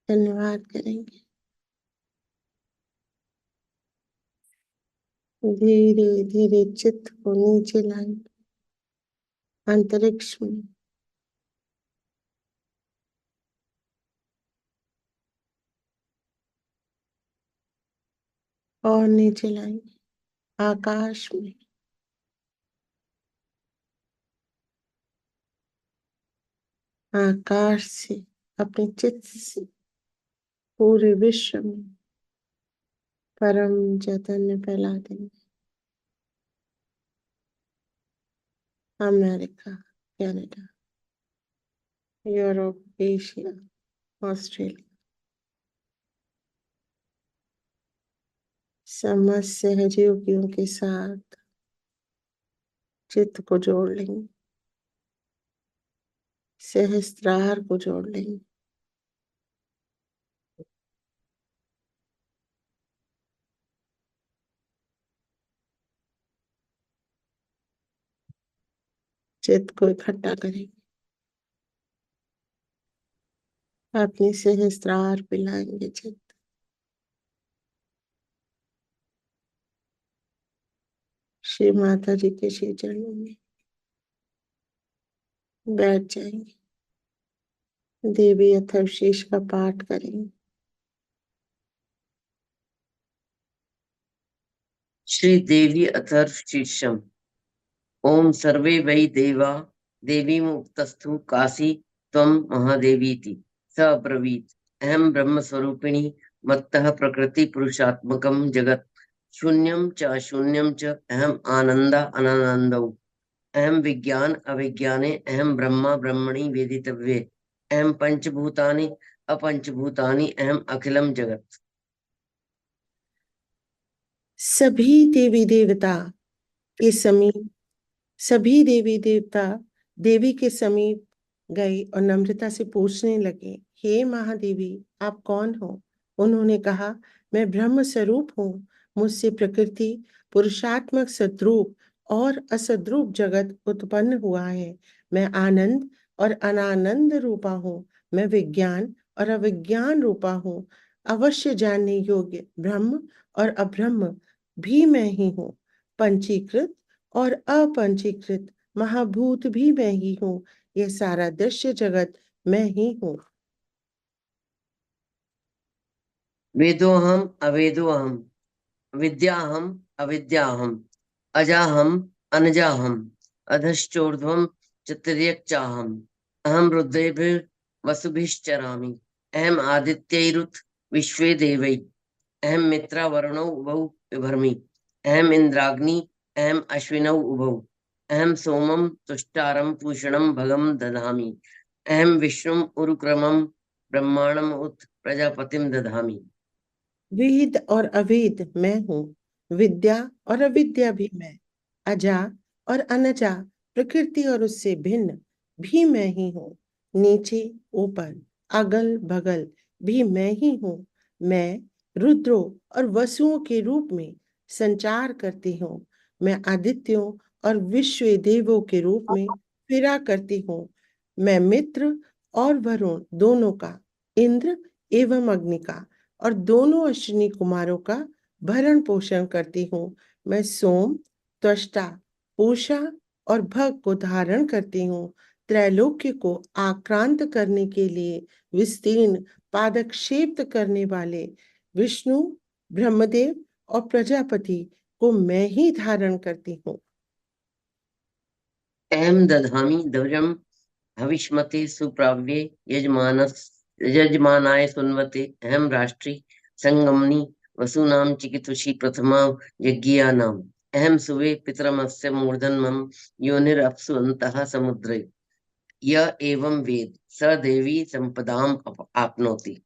धन्यवाद करेंगे। धीरे धीरे चित्त को नीचे लाएंगे, अंतरिक्ष में। और नीचे लाएंगे, आकाश में। आकाश से अपने चित्त से पूरे विश्व में परम चैतन्य फैला देंगे। America, Canada, Europe, Asia, Australia, समस्त सहयोगियों के साथ चित्त को जोड़ लेंगे, सहस्त्रार को जोड़ लेंगे। चित्त को इकट्ठा करेंगे, अपनी सहस्त्रार पिलाएंगे चित्त। श्री माता जी के श्री चरणों में बैठ जाएंगे। देवी अथर्वशीष का पाठ करेंगे। श्री देवी अथर्व शीर्षम। ओम सर्वे वै देवा देवी मुक्तस्थु काशी त्वं महादेवीति स अब्रवीत् अहम ब्रह्म स्वरूपिणी मत्तः प्रकृति पुरुषात्मकं जगत् शून्यं च अशून्यं च अहम आनंद अनानंदौ अहम विज्ञान अविज्ञाने अहम ब्रह्मा ब्रह्मणि वेदितव्ये अहम पंचभूतानि अपंचभूतानि अहम अखिलम जगत्। सभी देवी देवता के समीप, सभी देवी देवता देवी के समीप गए और नम्रता से पूछने लगे, हे महादेवी, आप कौन हो? उन्होंने कहा, मैं ब्रह्म स्वरूप हूँ। मुझसे प्रकृति पुरुषात्मक सद्रूप और असद्रूप जगत उत्पन्न हुआ है। मैं आनंद और अनानंद रूपा हूँ। मैं विज्ञान और अविज्ञान रूपा हूँ। अवश्य जानने योग्य ब्रह्म और अब्रह्म भी मैं ही हूँ। पंचीकृत और अपंचीकृत महाभूत भी मैं ही हूँ। यह सारा दृश्य जगत मैं ही हूँ। वेदोहम अवेदोहम, विद्याहम अविद्याहम, अजाहम अनजाहम, अधश्चोर्ध्वम चतुर्यक्चाहम, अहम रुद्रेभिर्वसुभिश्चरामि, अहम आदित्यैरुत विश्वे देवै, अहम मित्रावरुणौ उभौ बिभर्मि, अहम इंद्राग्नि, अहम अश्विनौ उभौ, अहम सोमम तुष्टारम पूषणम भगम दधामि, अहम विष्णुम उरुक्रमम ब्रह्माणम उत प्रजापतिम दधामि। वेद और अवेद मैं हूँ। विद्या और अविद्या भी मैं। अजा और अनजा प्रकृति और उससे भिन्न भी मैं ही हूँ। नीचे ऊपर अगल बगल भी मैं ही हूँ। मैं रुद्रों और वसुओं के रूप में संचार करती हूँ। मैं आदित्यों और विश्व देवों के रूप में फिरा करती हूँ। मैं मित्र और वरुण दोनों का, इंद्र एवं अग्नि का और दोनों अश्विनी कुमारों का भरण पोषण करती हूँ। मैं सोम, त्वष्टा, पूषा और भग को धारण करती हूँ। त्रैलोक्य को आक्रांत करने के लिए विस्तीर्ण पादक्षेप करने वाले विष्णु, ब्रह्मदेव और प्रजापति को मैं ही धारण करती हूँ। अहम दधामि ध्वजम हविष्मते सुप्राव्ये यजमानाय सुन्वते, अहम राष्ट्री संगमनी वसूनाम चिकितुषी प्रथमा यज्ञानाम, अहम सुवे पितरमस्य मूर्धन मम योनिरप्सु अन्तः समुद्रे, य एवं वेद स देवी संपदाम आपनोति।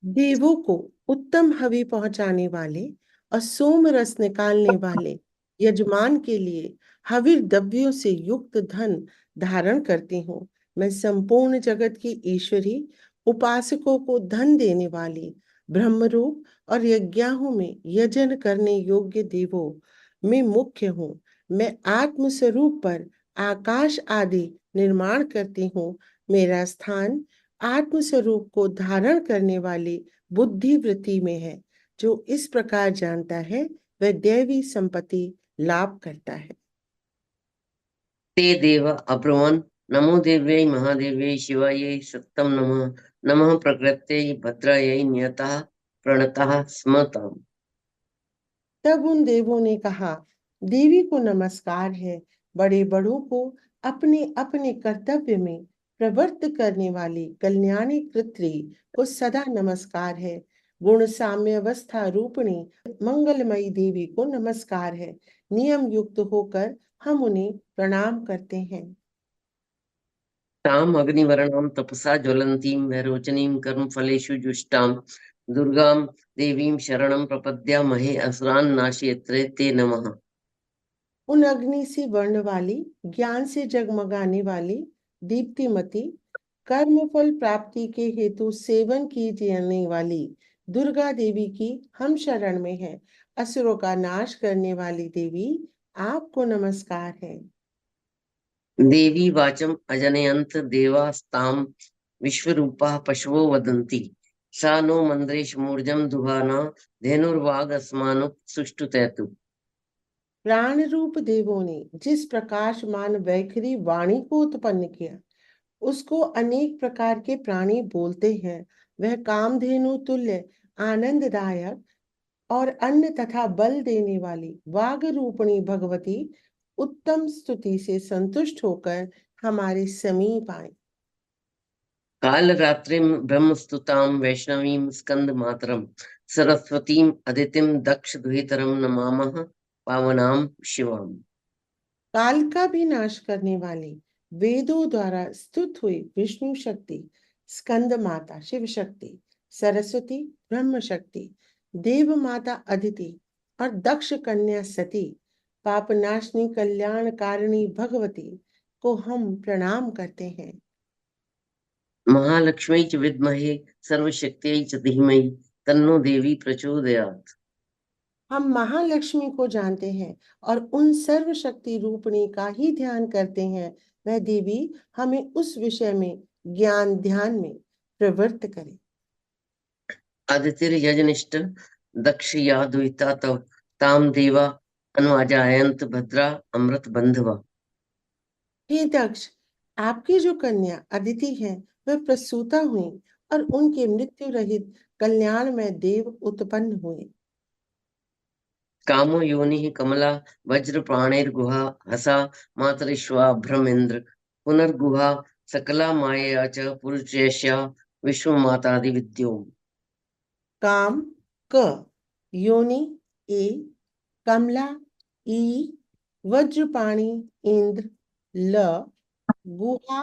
देवों को उत्तम हवि पहुंचाने वाले और सोम रस निकालने वाले यजमान के लिए हविर द्रव्यों से युक्त धन धारण करती हूँ। मैं संपूर्ण जगत की ईश्वरी उपासकों को धन देने वाली ब्रह्मरूप और यज्ञों में यजन करने योग्य देवों में मुख्य हूँ। मैं आत्म स्वरूप पर आकाश आदि निर्माण करती हूँ। मेरा स्थान आत्म स्वरूप को धारण करने वाली बुद्धि वृत्ति में है। जो इस प्रकार जानता है वह दैवी संपत्ति लाभ करता है। ते देव अब्रुवन् नमो देव्यै महादेव्यै शिवायै सत्तं नमः, नमः प्रकृत्यै भद्रायै नियतः प्रणतः स्म ताम्। तब उन देवों ने कहा, देवी को नमस्कार है। बड़े बड़ों को अपने अपने कर्तव्य में प्रवृत्त करने वाली कल्याणी कृत्री को सदा नमस्कार है। गुण साम्य अवस्था रूपिणी मंगलमयी देवी को नमस्कार है। नियम युक्त होकर हम उन्हें प्रणाम करते हैं। ताम् अग्निवर्णां तपसा ज्वलन्तीं वैरोचनीं कर्मफलेषु जुष्टां दुर्गां देवीं शरणं प्रपद्यामहे असुरान् नाशयित्रे ते नमः। उन अग्नि से वर्ण वाली, ज्ञान से जगमगाने वाली, दीप्तिमती, कर्म फल प्राप्ति के हेतु सेवन की जाने वाली दुर्गा देवी की हम शरण में है। असुरों का नाश करने वाली देवी आपको नमस्कार है। देवी वाचम् अजनयन्त देवास्तां विश्वरूपाः पशवो वदन्ति, सा नो मन्द्रेशमूर्जं दुहाना धेनुर्वाग अस्मानुः सुष्ठुतेतु। प्राण रूप देवों ने जिस प्रकाशमान वैखरी वाणी को उत्पन्न किया उसको अनेक प्रकार के प्राणी बोलते हैं। वह कामधेनु तुल्य आनंददायक और अन्न तथा बल देने वाली वाग रूपणी भगवती उत्तम स्तुति से संतुष्ट होकर हमारे समीप आए। कालरात्रिं ब्रह्मस्तुतां वैष्णवीं स्कंदमातरं सरस्वतीं अदितिं दक्षदुहितरं नमामः पावनां शिवाम्। काल का भी नाश करने वाली वेदों द्वारा स्तुत हुई विष्णु शक्ति, स्कंद माता शिव शक्ति, सरस्वती ब्रह्म शक्ति, देव माता अदिति और दक्ष कन्या सती, पापनाशनी कल्याण कारिणी भगवती को हम प्रणाम करते हैं। महालक्ष्मी च विद्महे सर्वशक्त्यै च धीमहि तन्नो देवी प्रचोदयात्। हम महालक्ष्मी को जानते हैं और उन सर्वशक्ति रूपिणी का ही ध्यान करते हैं, वह देवी हमें उस विषय में ज्ञान ध्यान में प्रवृत्त करे। अदितिर्यजनिष्ठ दक्ष या द्विता तव ताम देवा अनुजायंत भद्रा अमृत बंधवा। हे दक्ष, आपकी जो कन्या अदिति है वह प्रसूता हुई और उनके मृत्यु रहित कल्याण में देव उत्पन्न हुए। कामो योनि कमला वज्र प्राणैर्गुहा हसा मातरिश्वा भ्रमेन्द्र पुनर्गुहा सकला मायया च पुरुषेष्या विश्वमातादि विद्यो। काम क, योनि ए, कमला ई, वज्रपाणी इंद्र ल, गुहा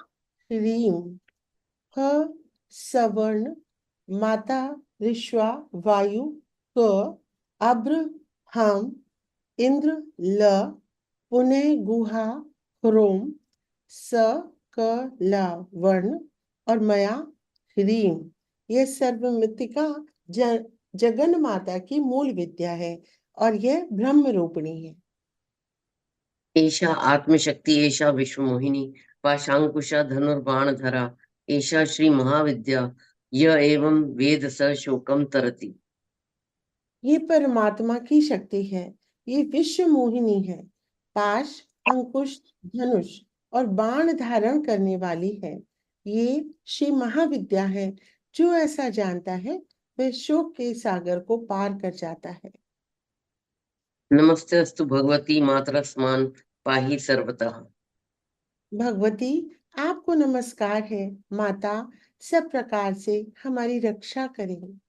ह्रीम ह, सवर्ण माता ऋष्वा वायु क, अब्र हम इंद्र ल, पुनः गुहा ह्रोम स क ला वर्ण और मया ह्रीम। यह सर्वमितिका जगन माता की मूल विद्या है और यह ब्रह्म रूपिणी है। एषा आत्मशक्ति एषा विश्वमोहिनी पाशांकुशा धनुर्बाणधरा एषा श्री महाविद्या य एवं वेद स शोकम तरति। ये परमात्मा की शक्ति है, ये विश्व मोहिनी है, पाश अंकुश धनुष और बाण धारण करने वाली है। ये श्री महाविद्या है, जो ऐसा जानता है वह शोक के सागर को पार कर जाता है। नमस्ते अस्तु भगवती मातरः स्मान पाहि सर्वतः। भगवती, आपको नमस्कार है, माता सब प्रकार से हमारी रक्षा करें।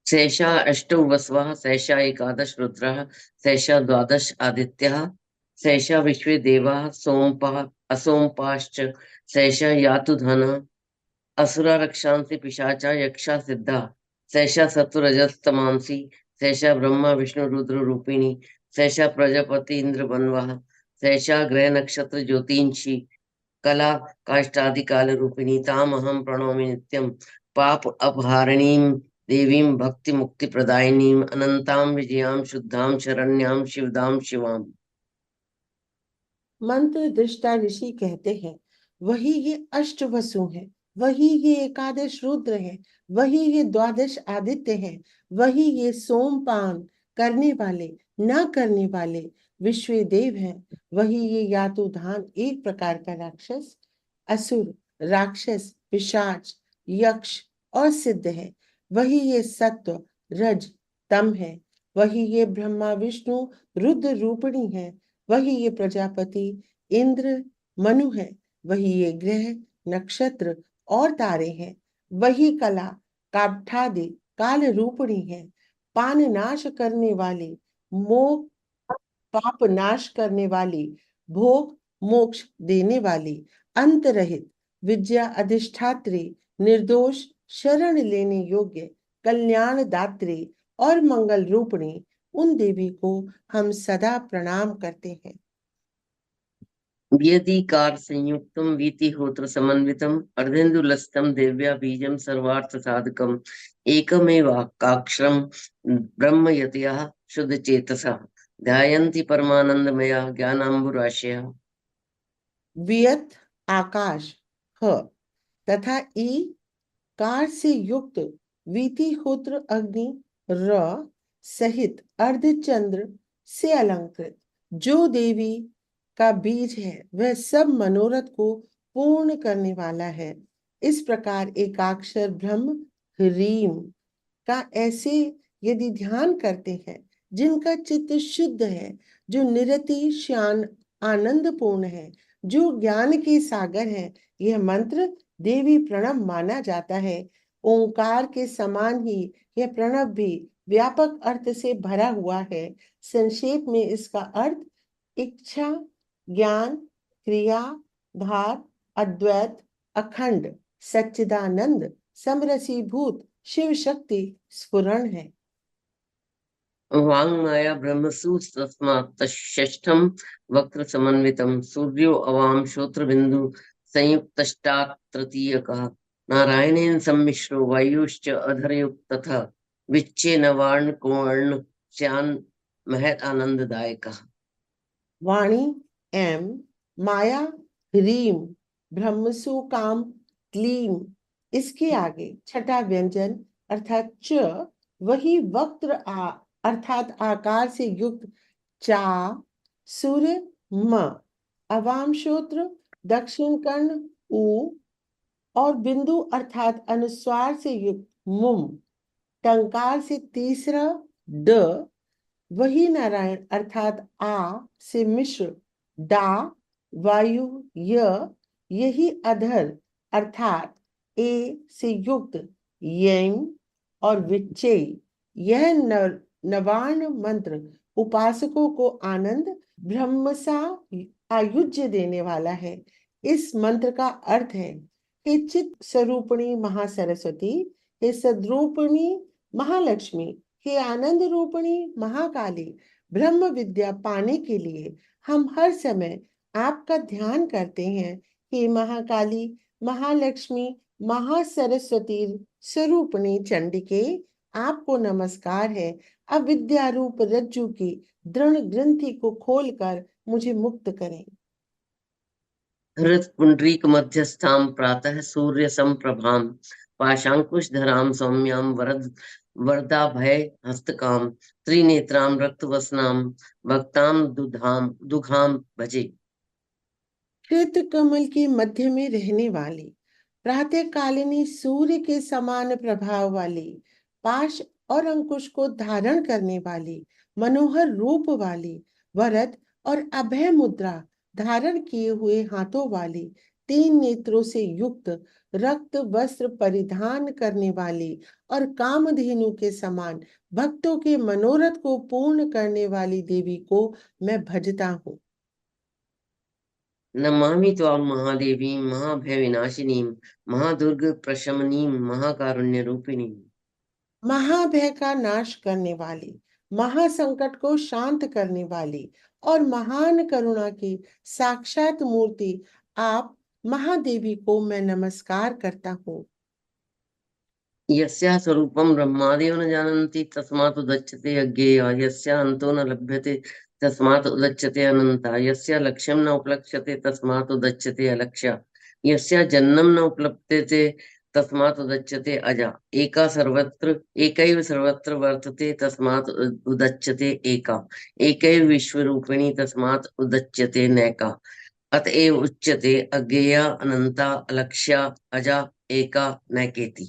शेषा अष्टौ वसवः शेषा एकादश रुद्रः शेषा द्वादश आदित्यः शेषा विश्वे देवाः सोमपा असोमपाश्च शेषा यातु धनः असुरा रक्षांसि पिशाचा यक्षा सिद्धा शेषा सत्वरजस्तमांसि शेषा ब्रह्मा विष्णु रुद्र रूपिणी शेषा प्रजापति इंद्र बनवः शेषा ग्रह नक्षत्र ज्योतिंषि कला काष्ठादि काल रूपिणी ताम अहम प्रणौमि नित्यम पाप अपहारिणीं देवीं भक्ति मुक्ति प्रदायिनीं अनंतां विजयां शुद्धां शरण्यां शिवदां शिवाम। मंत्र दृष्टा ऋषि कहते हैं, वही ये अष्ट वसु है, वही ये एकादश रुद्र है, वही ये द्वादश आदित्य है, वही ये सोमपान करने वाले न करने वाले विश्व देव हैं, वही ये यातुधान एक प्रकार का राक्षस असुर राक्षस पिशाच यक्ष और सिद्ध है, वही ये सत्व रज तम है, वही ये ब्रह्मा विष्णु रुद्र रूपिणी है, वही ये प्रजापति इंद्र मनु है, वही ये ग्रह नक्षत्र और तारे हैं, वही कला काष्ठादि काल रूपिणी है, पान नाश करने वाली मोह पाप नाश करने वाली भोग मोक्ष देने वाली अंत रहित विद्या अधिष्ठात्री निर्दोष शरण लेने योग्य कल्याण दात्री और मंगल रूपिणी उन देवी को हम सदा प्रणाम करते हैं। व्यधिकार संयुक्तम वीतिहोत्र समन्वितम अर्धेन्दुलस्तम देव्या बीजम सर्वार्थ साधकम एकमेवाक्षरम ब्रह्म यतयः शुद्ध चेतसा ध्यायन्ति परमानंदमया ज्ञानाम्बुराशयः। वियत आकाश ह तथा ई कार से युक्त वीतिहोत्र अग्नि र सहित अर्धचंद्र से अलंकृत जो देवी का बीज है, वह सब मनोरथ को पूर्ण करने वाला है। इस प्रकार एकाक्षर ब्रह्म ह्रीम का ऐसे यदि ध्यान करते हैं, जिनका चित्त शुद्ध है, जो निरति श्यान आनंद पूर्ण है, जो ज्ञान के सागर है, यह मंत्र देवी प्रणव माना जाता है। ओंकार के समान ही यह प्रणव भी व्यापक अर्थ से भरा हुआ है। संक्षेप में इसका अर्थ इच्छा ज्ञान क्रिया भाव अद्वैत अखंड सच्चिदानंद समरसीभूत शिव शक्ति स्फुरण है। वाङ्माया ब्रह्मसु तस्मात् षष्ठं वक्र समन्वितं सूर्यो अवाम श्रोत्रबिन्दु संयुक्तष्टात् तृतीयकः नारायणेन सम्मिश्रो वायुश्च अधरयुक्त तथा विच्छे नवार्ण कोर्ण श्यान महत आनंददायक। वाणी एम, माया ह्रीम, ब्रह्मसु काम क्लीम। इसके आगे छठा व्यंजन अर्थात च, वही वक्र आ अर्थात आकार से युक्त चा, सूर्य म, अवाम श्रोत्र, दक्षिण कर्ण उ और बिंदु अर्थात अनुस्वार से युक्त मुम, टंकार से तीसरा ड, वही नारायण अर्थात आ से मिश्र डा, वायु य, यही अधर अर्थात ए से युक्त यम और विच्चय। यह नवार्ण मंत्र उपासकों को आनंद ब्रह्मसा आयुज्य देने वाला है। इस मंत्र का अर्थ है, हे चित स्वरूपिणी महासरस्वती, हे सद्रूपिणी महालक्ष्मी, हे आनंद रूपिणी महाकाली, ब्रह्म विद्या पाने के लिए हम हर समय आपका ध्यान करते हैं। हे महाकाली, महालक्ष्मी, महासरस्वती स्वरूपिणी चंडिके, आपको नमस्कार है। अविद्या रूप रज्जु की दृढ़ ग्रंथि को खोलकर मुझे मुक्त करें। हृत पुंडरीक मध्यस्थाम प्रातः सूर्य संप्रभाम पाशांकुश धराम सौम्याम वरदा भय हस्तकाम त्रिनेत्राम रक्तवसनाम भक्ताम दुघाम भजे। श्वेत कमल के मध्य में रहने वाली, प्रातः कालिनी सूर्य के समान प्रभाव वाली, पाश और अंकुश को धारण करने वाली, मनोहर रूप वाली, वरद और अभय मुद्रा धारण किए हुए हाथों वाली, 3 नेत्रों से युक्त, रक्त वस्त्र परिधान करने वाली और कामधेनु के समान भक्तों के मनोरथ को पूर्ण करने वाली देवी को मैं भजता हूँ। नमामि त्वां महादेवीं महाभय विनाशिनीं महादुर्ग प्रशमनीं महाकारुण्य रूपिणीं। महाभय का नाश करने वाली, महासंकट को शांत करने वाली और महान करुणा की साक्षात मूर्ति आप महादेवी को मैं नमस्कार करता हूँ। यस्याः स्वरूपं ब्रह्मादयो न जानन्ति तस्मात् उदच्यते अज्ञेया, यस्याः अन्तो न लभ्यते तस्मात् उदच्यते अनन्ता, यस्याः लक्ष्यं न उपलक्ष्यते तस्मात् उदच्यते अलक्ष्या, यस्याः जन्मं न उपलभ्यते तस्मात् उदच्यते अजा, एकैव सर्वत्र वर्तते तस्मात् उदच्यते एका, एकैव विश्वरूपिणी तस्मात् उदच्यते नैका, अतएव उच्यते अज्ञेया अनंता अलक्ष्या अजा एका नैकेति।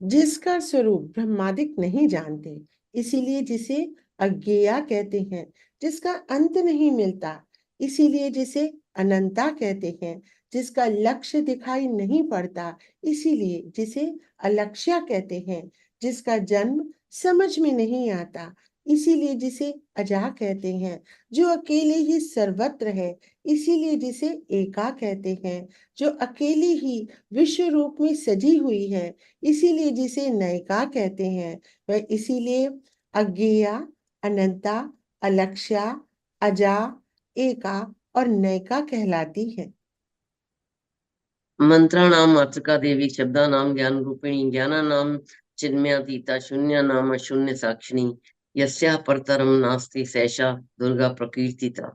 जिसका स्वरूप ब्रह्मादिक नहीं जानते, इसीलिए जिसे अज्ञेया कहते हैं। जिसका अंत नहीं मिलता, इसीलिए जिसे अनंता कहते हैं। जिसका लक्ष्य दिखाई नहीं पड़ता, इसीलिए जिसे अलक्ष्या कहते हैं। जिसका जन्म समझ में नहीं आता, इसीलिए जिसे अजा कहते हैं। जो अकेले ही सर्वत्र है, इसीलिए जिसे एका कहते हैं। जो अकेली ही विश्व रूप में सजी हुई है, इसीलिए जिसे नयका कहते हैं। वह इसीलिए अज्ञेया, अनंता, अलक्ष्या, अजा, एका और नयका कहलाती है। मंत्राणाम मातृका देवी, शब्दानाम ज्ञान रूपिणी, ज्ञानानाम चिन्मयातीता, शून्यानाम शून्य साक्षिणी, यस्याः परतरम नास्ति सैषा दुर्गा प्रकीर्तिता।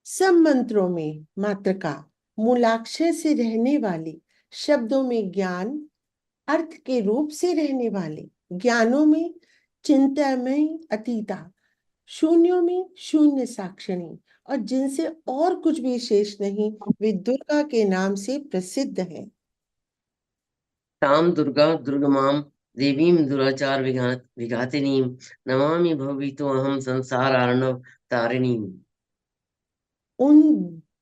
सब मंत्रों में मातृका, मूलाक्षर से रहने वाली, शब्दों में ज्ञान अर्थ के रूप से रहने वाली, ज्ञानों में चिंतामय अतीता, शून्यों में शून्य साक्षिणी और जिनसे और कुछ भी शेष नहीं, वे दुर्गा के नाम से प्रसिद्ध है। ताम दुर्गा दुर्गमाम देवीं दुराचार विघातिनीं नमामि भवितो अहम संसार अर्णव तारिणीं। उन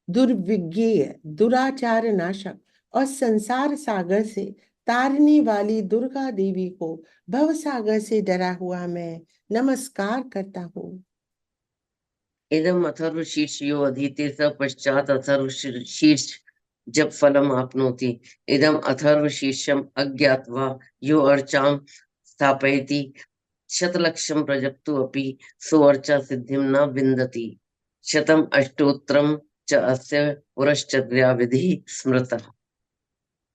दुर्विज्ञेय, दुराचार नाशक और संसार सागर से तारने वाली दुर्गा देवी को भव सागर से डरा हुआ मैं नमस्कार करता हूँ। इदम अथर्व शीर्ष यो अधीते स पश्चात अथर्व शीर्ष जब फलम आपनोति, इदम अथर्व शीर्षम अज्ञात्वा यो अर्चाम स्थापयति शतलक्षम प्रजप्तु अपि सो अर्चा सिद्धिम न विन्दति, शतम अष्टोत्तरम च अस्य पुरश्चर्या विधि स्मृतः।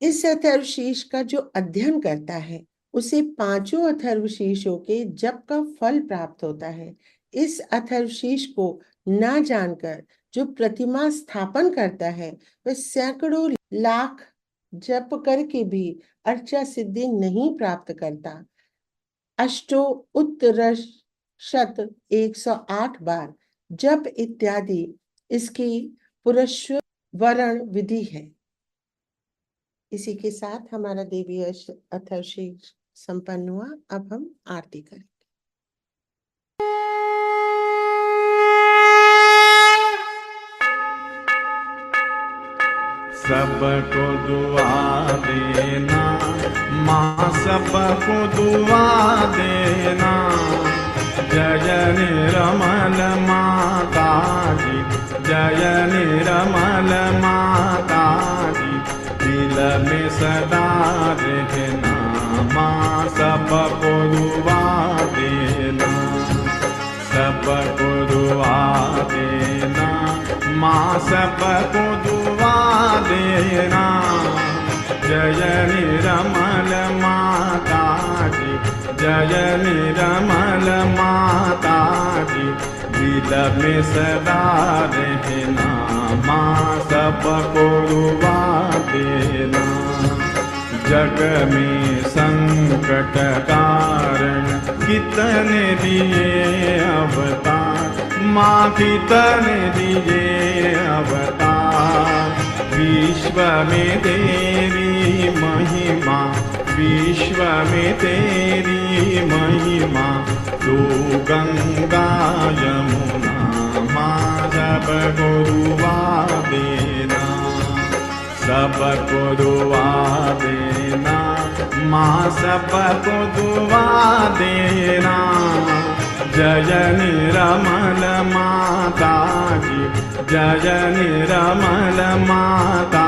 इस अथर्वशीर्ष का जो अध्ययन करता है, उसे 5 अथर्वशीर्षों के जप का फल प्राप्त होता है। इस अथर्वशीर्ष को ना जानकर जो प्रतिमा स्थापन करता है वह सैकड़ों लाख जप करके भी अर्चा सिद्धि नहीं प्राप्त करता। अष्टो उत्तरशत 108 बार जप इत्यादि इसकी पुरुष वरण विधि है। इसी के साथ हमारा देवी अथर्वशीर्ष संपन्न हुआ। अब हम आरती करें। सबको दुआ देना माँ, सबको दुआ देना। जय निर्मल माता जी, जय निर्मल माता जी। दिल में सदा रहना माँ, सबको दुआ देना, सबको दुआ देना माँ, सबको दुआ देना। जय निर्मल माता जी, जय निर्मल माता जी। दिल में सदा रहना माँ, सबको दुआ देना। जग में संकट कारण कितने दिए अवतार माँ, कितने दिए अवतार। विश्व में तेरी महिमा, विश्व में तेरी महिमा। तू गंगा यमुना माँ, सबको दुआ देना, सबको दुआ देना माँ, सबको दुआ देना। जय निर्मल माता जी, जय निर्मल माता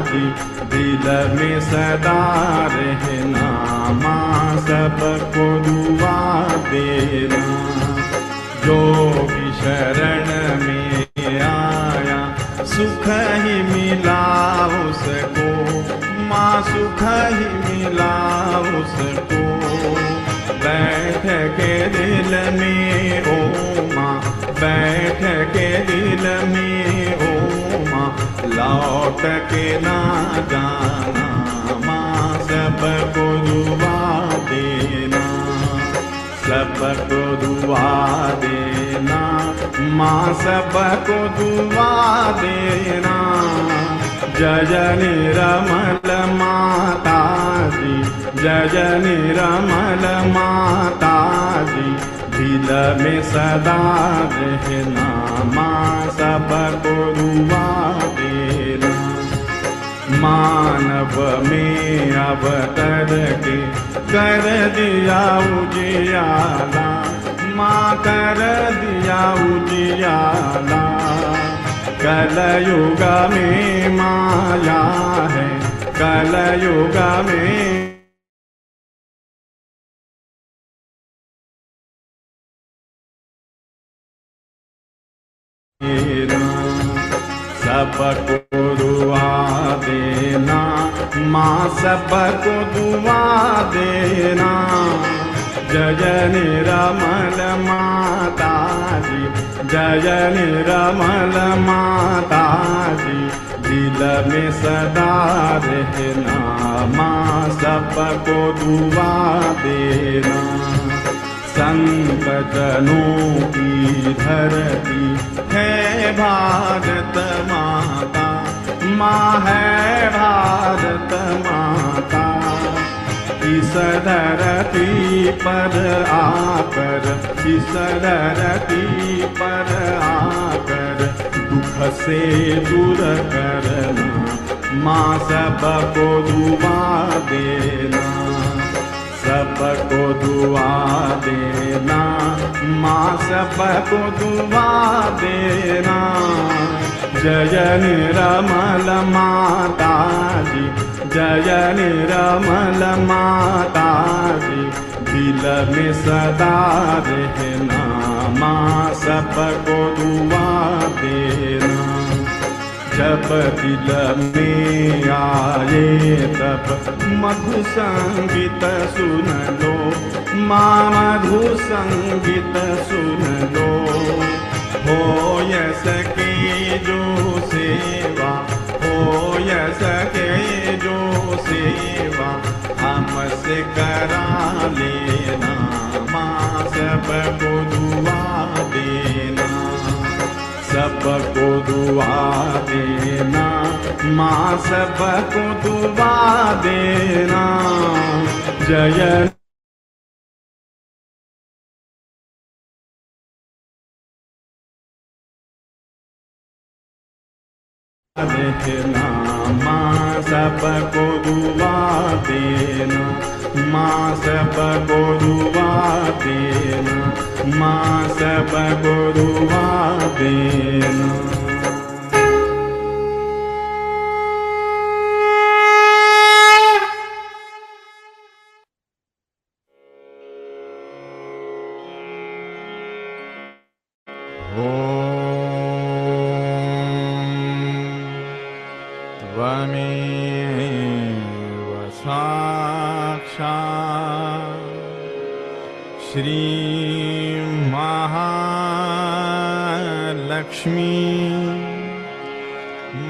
जी। दिल में सदा रहना माँ, सबको दुआ देना। जो भी शरण में आया सुख ही मिला उसको माँ, सुख ही मिला उसको। बैठ के दिल में ओ माँ, बैठ के दिल में ओ माँ। लौट के ना जाना माँ, सबको दुआ देना, सबको दुआ देना माँ, सबको दुआ देना। जय निर्मल माता जी, जय निर्मल माता जी। दिल में सदा रहना माँ, सबको दुआ देना। मानव में अवतर के कर दिया उजियाला माँ, कर दिया उजियाला। कलयुग में माया है, कलयुग में सबको दुआ देना माँ, सबको दुआ देना। जय निर्मल माता जी, जय निर्मल माता जी। दिल में सदा रहना माँ, सबको दुआ देना। संत जनों की धरती है भारत माता, माँ है भारत माता। इस धरती पर आकर, इस धरती पर आकर दुख से दूर करना माँ, सबको दुआ देना, सबको दुआ देना माँ, सबको दुआ देना। जय निर्मल माता जी, जय निर्मल माता जी। दिल में सदा रहना माँ, सबको दुआ देना। जब दिल में आए तब मधु संगीत सुन लो, माँ मधु संगीत सुन लो। हो सके जो सेवा, हो सके जो सेवा हमसे करा लेना, माँ सबको दुआ देना, सबको दुआ देना, माँ सबको दुआ देना। जय देखना, माँ सबको दुआ देना, माँ सबको दुआ देना, माँ सबको दुआ देना। त्वमेव साक्षात् श्री महालक्ष्मी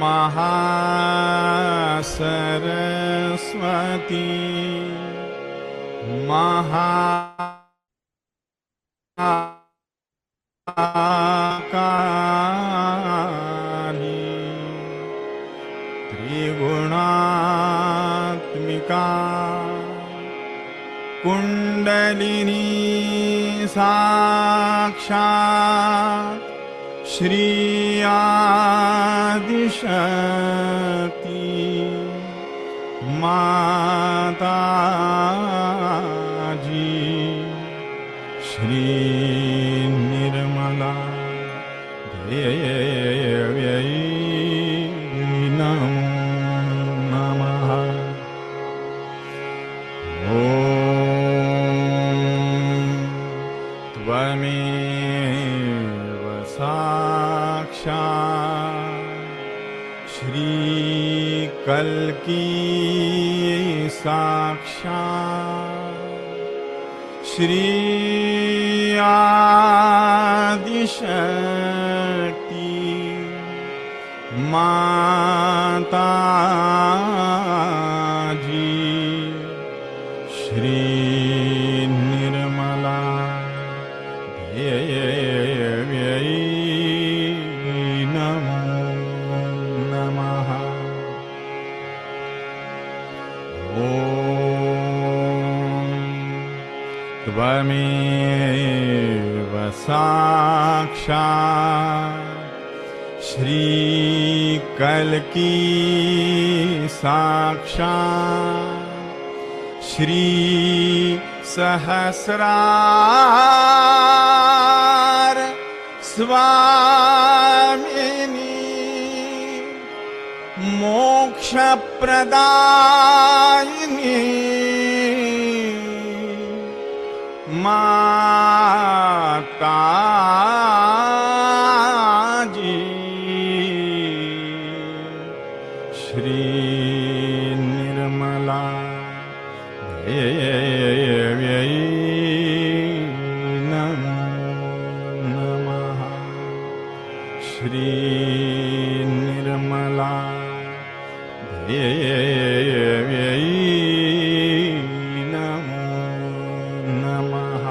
महासरस्वती महाकाली त्रिगुणात्मिका कुंडलिनी साक्षात् श्री आदिशक्ति माताजी श्री निर्मला देव्यै नमो नमः। त्वमेव साक्षात् श्री कल्की साक्षात् श्री आदिशक्ति माताजी श्री निर्मला देव्यै नमो नमः। त्वमेव साक्षात् श्री कल्की साक्षात् श्री सहस्रार स्वामिनी मोक्षप्रदायिनी माताजी श्री निर्मला देव्यै नमो नमः। श्री निर्मला देव्यै नमो नमः।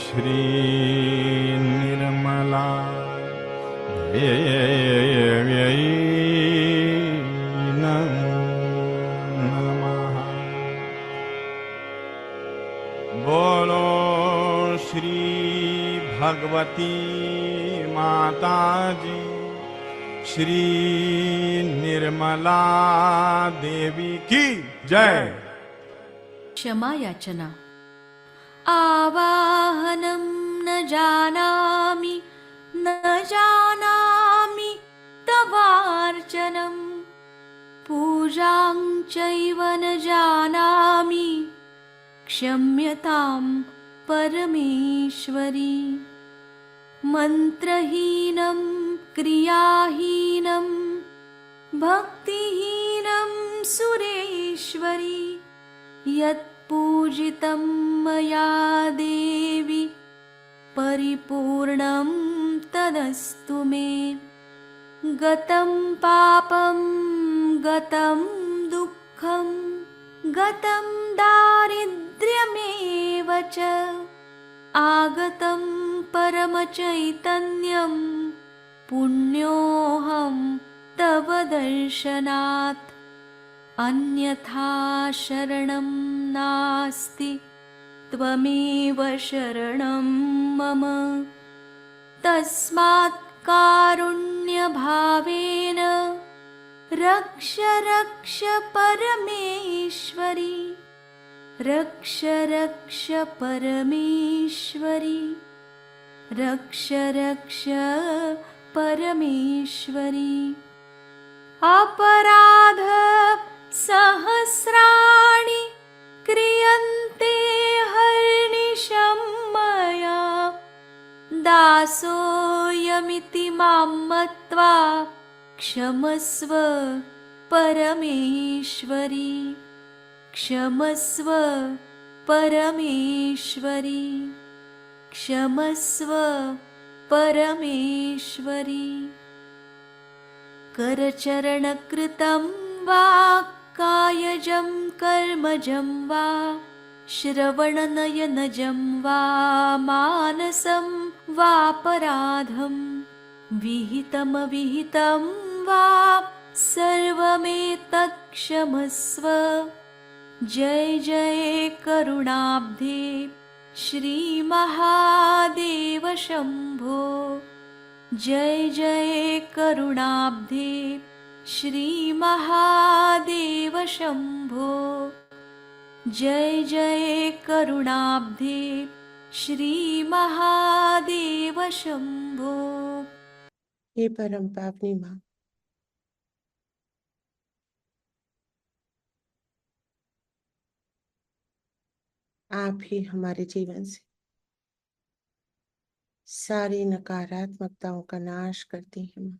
श्री निर्मला देव्यै नमो नमः। बोलो श्री भगवती माताजी श्री निर्मला देवी की जय। क्षमा याचना। आवाहनं न जानामि न जानामि तवार्चनं पूजां चैव न जानामि क्षम्यतां परमेश्वरी। मन्त्रहीनं क्रियाहीनं भक्तिहीनं सुरेश्वरी यत्पूजितं मया देवी परिपूर्णं तदस्तु मे। गतं पापं गतं दुःखं गतं दारिद्र्यमेव च आगतं परमचैतन्यं पुण्योऽहं तव दर्शनात् अन्यथा शरणं नास्ति त्वमेव शरणं मम। तस्मात् कारुण्यभावेन रक्ष रक्ष परमेश्वरी रक्ष रक्ष परमेश्वरी रक्ष रक्ष परमेश्वरी। अपराध सहस्राणि क्रियन्ते हर्निशं मया दासोऽयमिति मां मत्वा क्षमस्व परमेश्वरी क्षमस्व परमेश्वरी क्षमस्व परमेश्वरी। करचरणकृतं वा कायजं कर्मजं वा श्रवणनयनजं वा मानसं वापराधं विहितमविहितं वा सर्वमेतत् क्षमस्व। जय जय करुणाब्धे श्री महादेव शंभो। जय जय करुणाब्धे श्री महादेव शंभो। जय जय करुणाब्धे श्री महादेव शंभो। हे परम पावनी माँ, आप ही हमारे जीवन से सारी नकारात्मकताओं का नाश करती हैं माँ।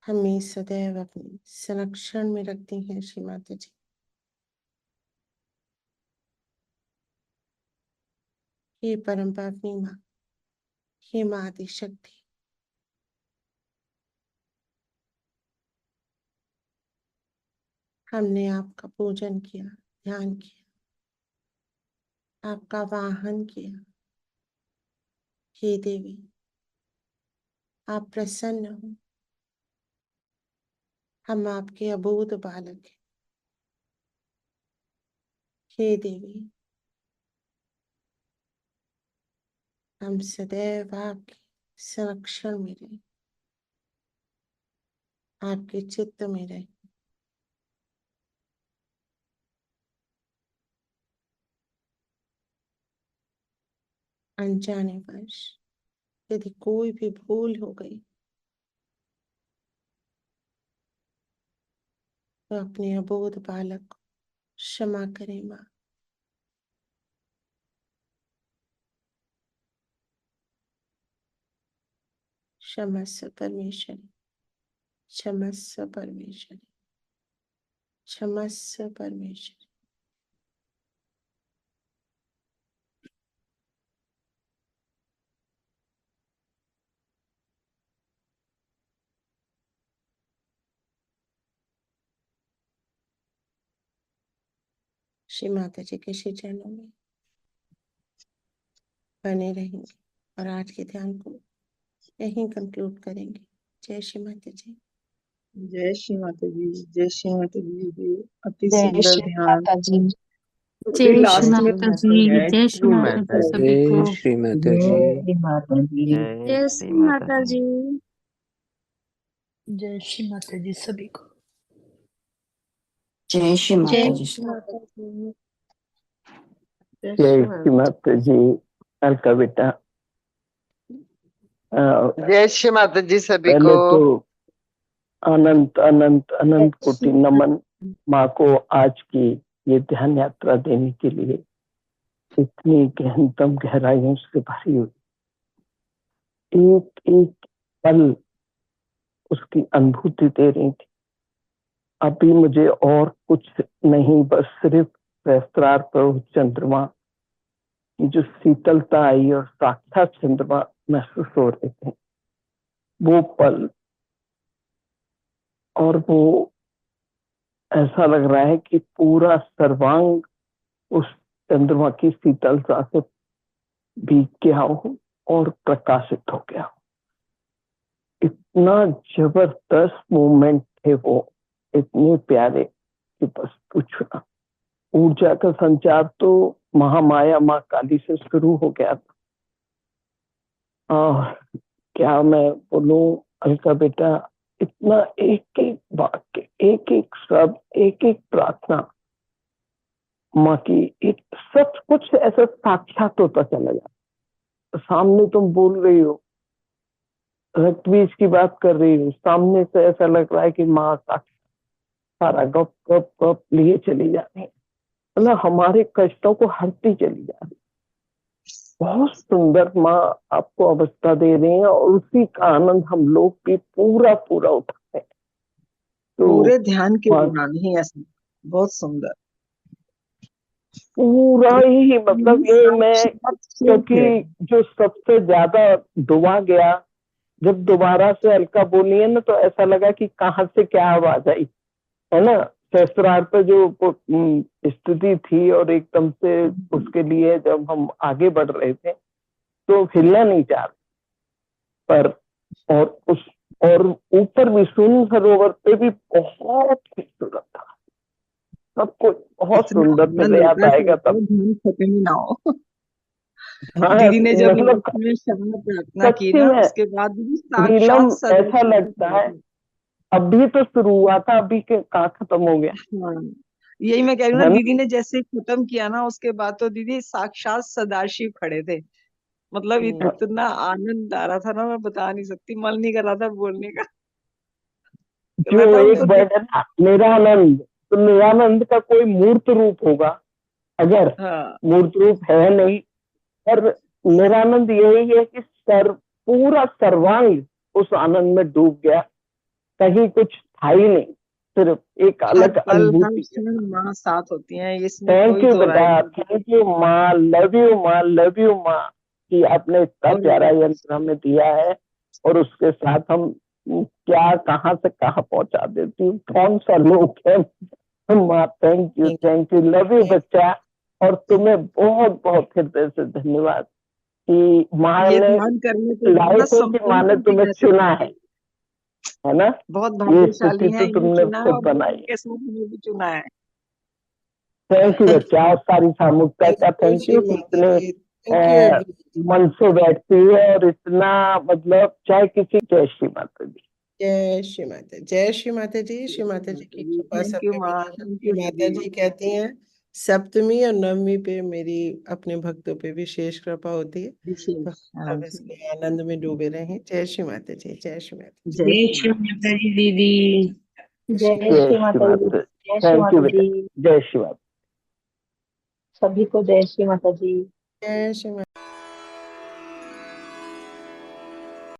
हमें सदैव अपने संरक्षण में रखती हैं श्री माता जी। हे परम पावनी माँ, हे माँ आदि शक्ति, हमने आपका पूजन किया, ध्यान किया, आपका वाहन किया। हे देवी, आप प्रसन्न हो, हम आपके अबोध बालक हैं। हे देवी, हम सदैव आपके संरक्षण में रहे, आपके चित्त में रहे। अनजाने वश यदि कोई भी भूल हो गई तो अपने अबोध बालक को क्षमा करें माँ। क्षमस्व परमेश्वरी, क्षमस्व परमेश्वरी, क्षमस्व परमेश्वरी। श्री माता जी के श्री चरणों में बने रहेंगे और आज के ध्यान को यहीं कंक्लूड करेंगे। जय श्री माता जी। जय श्री माता जी। जय श्री माता जी। अति जय सुंदर श्री ध्यान। माता जी। तो जय फिर श्री लास्ट में माता जी। जय श्री माता जी सभी जय को। श्री माता जी। जय माता जी। जय श्री माता जी। जय श्री माता जी सभी को। जय श्री माता जी। जय जय श्री माता जी। अलका बेटा, जय श्री माता जी सभी पहले को। तो अनंत अनंत अनंत कोटि नमन माँ को आज की ये ध्यान यात्रा देने के लिए, इतनी गहनतम गहराइयों से भरी हुई। एक एक पल उसकी अनुभूति दे रही थी। अभी मुझे और कुछ नहीं, बस सिर्फ सहस्त्रार पर चंद्रमा की जो शीतलता आई और साक्षात चंद्रमा महसूस हो रहे थे, वो पल। और वो ऐसा लग रहा है कि पूरा सर्वांग उस चंद्रमा की शीतलता से भीग गया हो और प्रकाशित हो गया हो। इतना जबरदस्त मोमेंट थे वो, इतने प्यारे कि बस पूछो ना। ऊर्जा का संचार तो महामाया माँ काली से शुरू हो गया था। और क्या मैं बोलूं अलका बेटा, इतना एक एक वाक्य, एक एक शब्द, एक एक प्रार्थना माँ की, एक सब कुछ ऐसा साक्षात होता चला जाता। सामने तुम बोल रही हो, रक्त बीज की बात कर रही हो, सामने से ऐसा लग रहा है कि माँ साक्षात सारा गप गप गप लिए चली जा रही है, मतलब हमारे कष्टों को हरती चली जा रही। बहुत सुंदर माँ आपको अवस्था दे रही है और उसी का आनंद हम लोग भी पूरा पूरा उठाते हैं। तो पूरे ध्यान के दौरान ही ऐसा बहुत सुंदर पूरा ही, मतलब ये मैं, क्योंकि जो सबसे ज्यादा डुबा गया, जब दोबारा से अलका बोली है ना, तो ऐसा लगा कि कहाँ से क्या आवाज आई, है ना। सहस्त्रार पे जो स्थिति थी और एकदम से उसके लिए जब हम आगे बढ़ रहे थे तो हिलना नहीं चाह रहे, पर और ऊपर भी सुन सरोवर पे भी बहुत खूबसूरत था सब कुछ, बहुत सुंदर। फिर याद आएगा तब खत्म ही ना हो। हाँ, दीदी ने जब मतलब में क्षमा प्रार्थना की सच्ची ना, में उसके बाद भी नीलम साक्षात ऐसा लगता है अभी तो शुरू हुआ था, अभी के कहाँ खत्म हो गया। हाँ, यही मैं कह रही हूँ ना, है ना? दीदी ने जैसे खत्म किया ना, उसके बाद तो दीदी साक्षात सदाशिव खड़े थे। मतलब इतना आनंद आ रहा था ना, मैं बता नहीं सकती, मन नहीं कर रहा था बोलने का। जो मैं तो एक उनको वर्ड है ना, निरानंद, तो निरानंद का कोई मूर्त रूप होगा, अगर हाँ, मूर्त रूप है नहीं, पर निरानंद यही है कि पूरा सर्वांग उस आनंद में डूब गया, कहीं कुछ था ही नहीं, सिर्फ एक हर अलग पल हर अनुभूति। क्षण माँ साथ होती हैं, इसमें थैंक कोई यू दो राय बेटा, नहीं। थैंक यू माँ, लव यू माँ, लव यू माँ, कि आपने इतना और प्यारा यंत्र हमें दिया है और उसके साथ हम क्या कहाँ से कहाँ पहुंचा देती हूँ, कौन सा लोग है। माँ थैंक यू, लव यू बच्चा। और तुम्हें बहुत बहुत हृदय से धन्यवाद कि माँ ये ने ध्यान करने के बाद ना लायक है कि माँ ने संपूर्ण तुम्हें महसूस चुना होता है ना। बहुत ये भाग्यशाली स्थिति है, तो इन्हें तुमने चुना है खुद और बनाई। उनके साथ हमें भी चुना है। थैंक यू बच्चा, और सारी सामूहिकता का थैंक यू कि इतने मन से बैठती है और इतना, मतलब चाहे किसी। जय श्री माता दी। जय श्री माता, जय श्री माता जी। श्री माता जी की कृपा सब थैंक यू पे माँ, बनी थैंक है। यू माता दीदी। जी कहती हैं सप्तमी और नवमी पे मेरी अपने भक्तों पे विशेष कृपा होती है, विशेष, हाँ सब जी। इसलिए आनंद में डूबे रहे। जय श्री माता जी, जय श्री माता जी। जय श्री माता जी दीदी। जय श्री माता दी। थैंक यू बेटा, जय श्री माता। सभी को जय श्री माता जी। जय श्री माता।